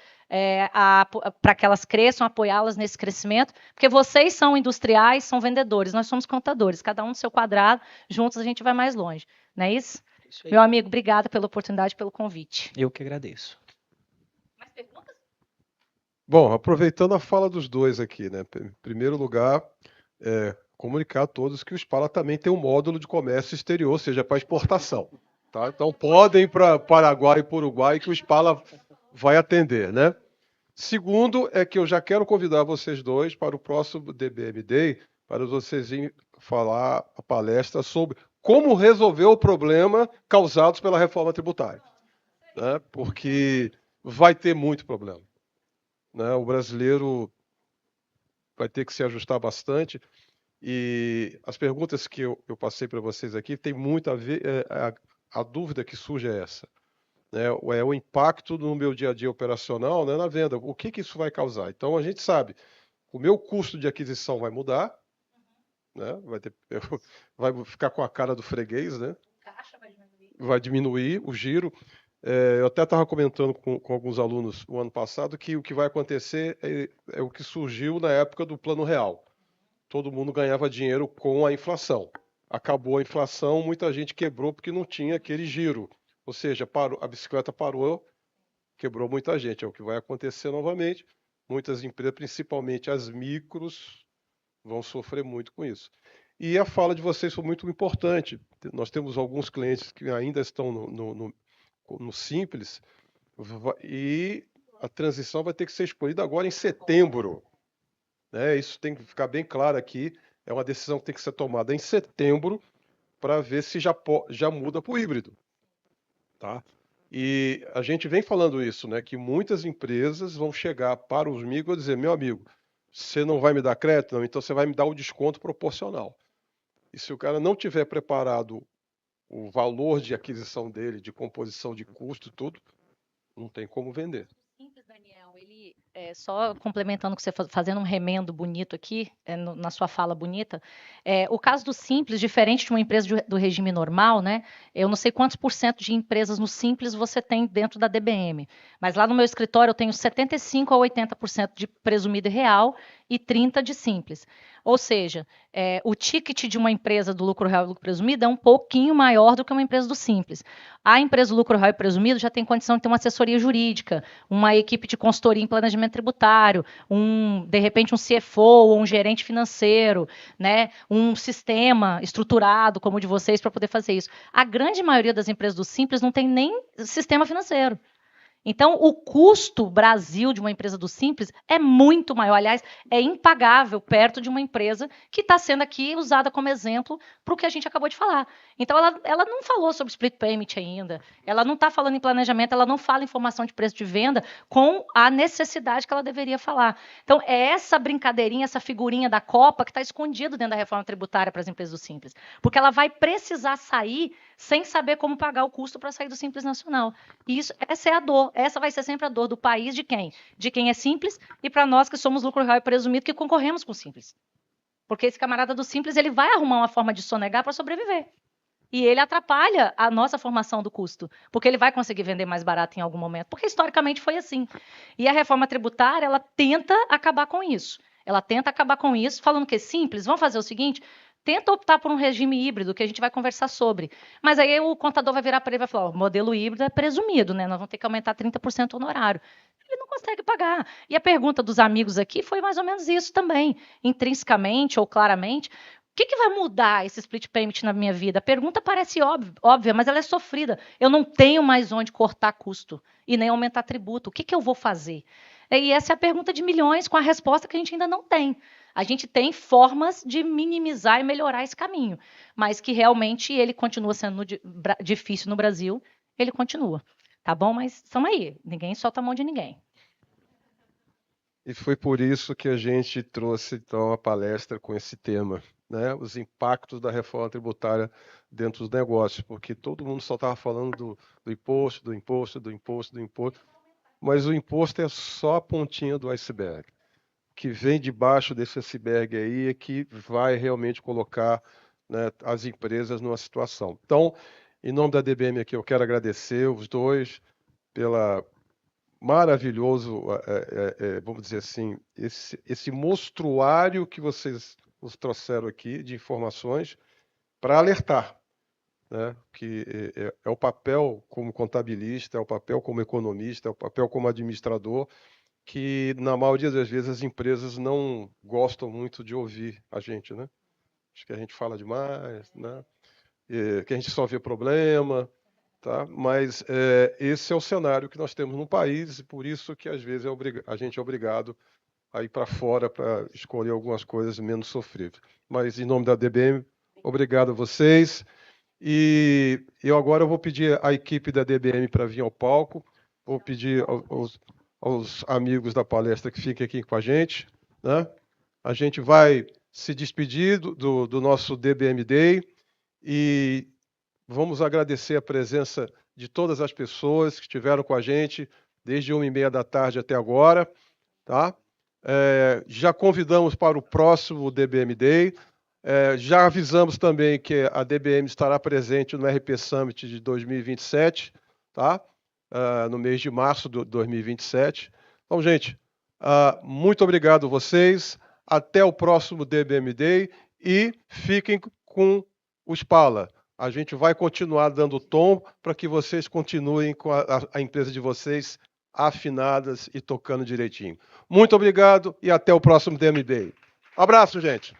para que elas cresçam, apoiá-las nesse crescimento, porque vocês são industriais, são vendedores, nós somos contadores, cada um no seu quadrado, juntos a gente vai mais longe. Não é isso? Isso aí. Meu amigo, obrigada pela oportunidade, pelo convite. Eu que agradeço. Mais perguntas? Bom, aproveitando a fala dos dois aqui, né? Em primeiro lugar, comunicar a todos que o Spala também tem um módulo de comércio exterior, ou seja, para exportação. Tá? Então podem ir para Paraguai e para Uruguai que o Spala vai atender, né? Segundo é que eu já quero convidar vocês dois para o próximo DBM Day, para vocês irem falar a palestra sobre como resolver o problema causado pela reforma tributária, né? Porque vai ter muito problema, né? O brasileiro vai ter que se ajustar bastante. E as perguntas que eu passei para vocês aqui tem muito a ver. A dúvida que surge é essa, né? É o impacto no meu dia a dia operacional, né, na venda. O que isso vai causar? Então a gente sabe, o meu custo de aquisição vai mudar, né? Vai ficar com a cara do freguês, né? Caixa vai diminuir. Vai diminuir o giro. Eu até estava comentando com alguns alunos o ano passado que o que vai acontecer é o que surgiu na época do Plano Real. Todo mundo ganhava dinheiro com a inflação. Acabou a inflação, muita gente quebrou porque não tinha aquele giro. Ou seja, a bicicleta parou, quebrou muita gente. É o que vai acontecer novamente. Muitas empresas, principalmente as micros, vão sofrer muito com isso. E a fala de vocês foi muito importante. Nós temos alguns clientes que ainda estão no Simples e a transição vai ter que ser escolhida agora em setembro. Isso tem que ficar bem claro aqui. É uma decisão que tem que ser tomada em setembro para ver se já muda para o híbrido. Tá? E a gente vem falando isso, né? Que muitas empresas vão chegar para os micros e dizer, meu amigo, você não vai me dar crédito? Não, então você vai me dar o desconto proporcional. E se o cara não tiver preparado o valor de aquisição dele, de composição de custo, tudo, não tem como vender. Simples, Daniel, ele só complementando que você fazendo um remendo bonito aqui, na sua fala bonita, o caso do Simples, diferente de uma empresa do regime normal, né? Eu não sei quantos % de empresas no Simples você tem dentro da DBM, mas lá no meu escritório eu tenho 75% a 80% de presumido e real e 30% de Simples. Ou seja, o ticket de uma empresa do lucro real e lucro presumido é um pouquinho maior do que uma empresa do Simples. A empresa do lucro real e presumido já tem condição de ter uma assessoria jurídica, uma equipe de consultoria em planejamento tributário, de repente um CFO ou um gerente financeiro, né, um sistema estruturado como o de vocês para poder fazer isso. A grande maioria das empresas do Simples não tem nem sistema financeiro. Então, o custo Brasil de uma empresa do Simples é muito maior. Aliás, é impagável perto de uma empresa que está sendo aqui usada como exemplo para o que a gente acabou de falar. Então, ela não falou sobre split payment ainda. Ela não está falando em planejamento, ela não fala em informação de preço de venda com a necessidade que ela deveria falar. Então, é essa brincadeirinha, essa figurinha da Copa que está escondida dentro da reforma tributária para as empresas do Simples. Porque ela vai precisar sair sem saber como pagar o custo para sair do Simples Nacional. E essa é a dor. Essa vai ser sempre a dor do país de quem? De quem é simples e para nós que somos lucro real e presumido que concorremos com o Simples. Porque esse camarada do Simples, ele vai arrumar uma forma de sonegar para sobreviver. E ele atrapalha a nossa formação do custo, porque ele vai conseguir vender mais barato em algum momento, porque historicamente foi assim. E a reforma tributária, ela tenta acabar com isso. Ela tenta acabar com isso, falando que é simples, vamos fazer o seguinte, tenta optar por um regime híbrido, que a gente vai conversar sobre. Mas aí o contador vai virar para ele e vai falar, o modelo híbrido é presumido, né? Nós vamos ter que aumentar 30% o honorário. Ele não consegue pagar. E a pergunta dos amigos aqui foi mais ou menos isso também, intrinsecamente ou claramente. O que vai mudar esse split payment na minha vida? A pergunta parece óbvia, mas ela é sofrida. Eu não tenho mais onde cortar custo e nem aumentar tributo. O que eu vou fazer? E essa é a pergunta de milhões com a resposta que a gente ainda não tem. A gente tem formas de minimizar e melhorar esse caminho, mas que realmente ele continua sendo difícil no Brasil, ele continua. Tá bom? Mas estamos aí. Ninguém solta a mão de ninguém. E foi por isso que a gente trouxe, então, a palestra com esse tema, né? Os impactos da reforma tributária dentro dos negócios, porque todo mundo só estava falando do imposto, do imposto, do imposto, do imposto, mas o imposto é só a pontinha do iceberg. O que vem debaixo desse iceberg aí é que vai realmente colocar, né, as empresas numa situação. Então, em nome da DBM aqui, eu quero agradecer os dois pela maravilhoso, vamos dizer assim, esse mostruário que vocês nos trouxeram aqui de informações para alertar, né? Que é o papel como contabilista, é o papel como economista, é o papel como administrador, que na maioria das vezes as empresas não gostam muito de ouvir a gente, né? Acho que a gente fala demais, né? Que a gente só vê problema, tá? Mas esse é o cenário que nós temos no país e por isso que às vezes a gente é obrigado a ir para fora para escolher algumas coisas menos sofríveis. Mas em nome da DBM, obrigado a vocês. E eu agora vou pedir à equipe da DBM para vir ao palco. Vou pedir aos amigos da palestra que fiquem aqui com a gente, né? A gente vai se despedir do nosso DBM Day e vamos agradecer a presença de todas as pessoas que estiveram com a gente desde 1h30 da tarde até agora, tá? Já convidamos para o próximo DBM Day. Já avisamos também que a DBM estará presente no RP Summit de 2027, tá? No mês de março de 2027. Então, gente, muito obrigado a vocês. Até o próximo DBM Day e fiquem com o Spala. A gente vai continuar dando tom para que vocês continuem com a empresa de vocês afinadas e tocando direitinho. Muito obrigado e até o próximo DBM Day. Abraço, gente.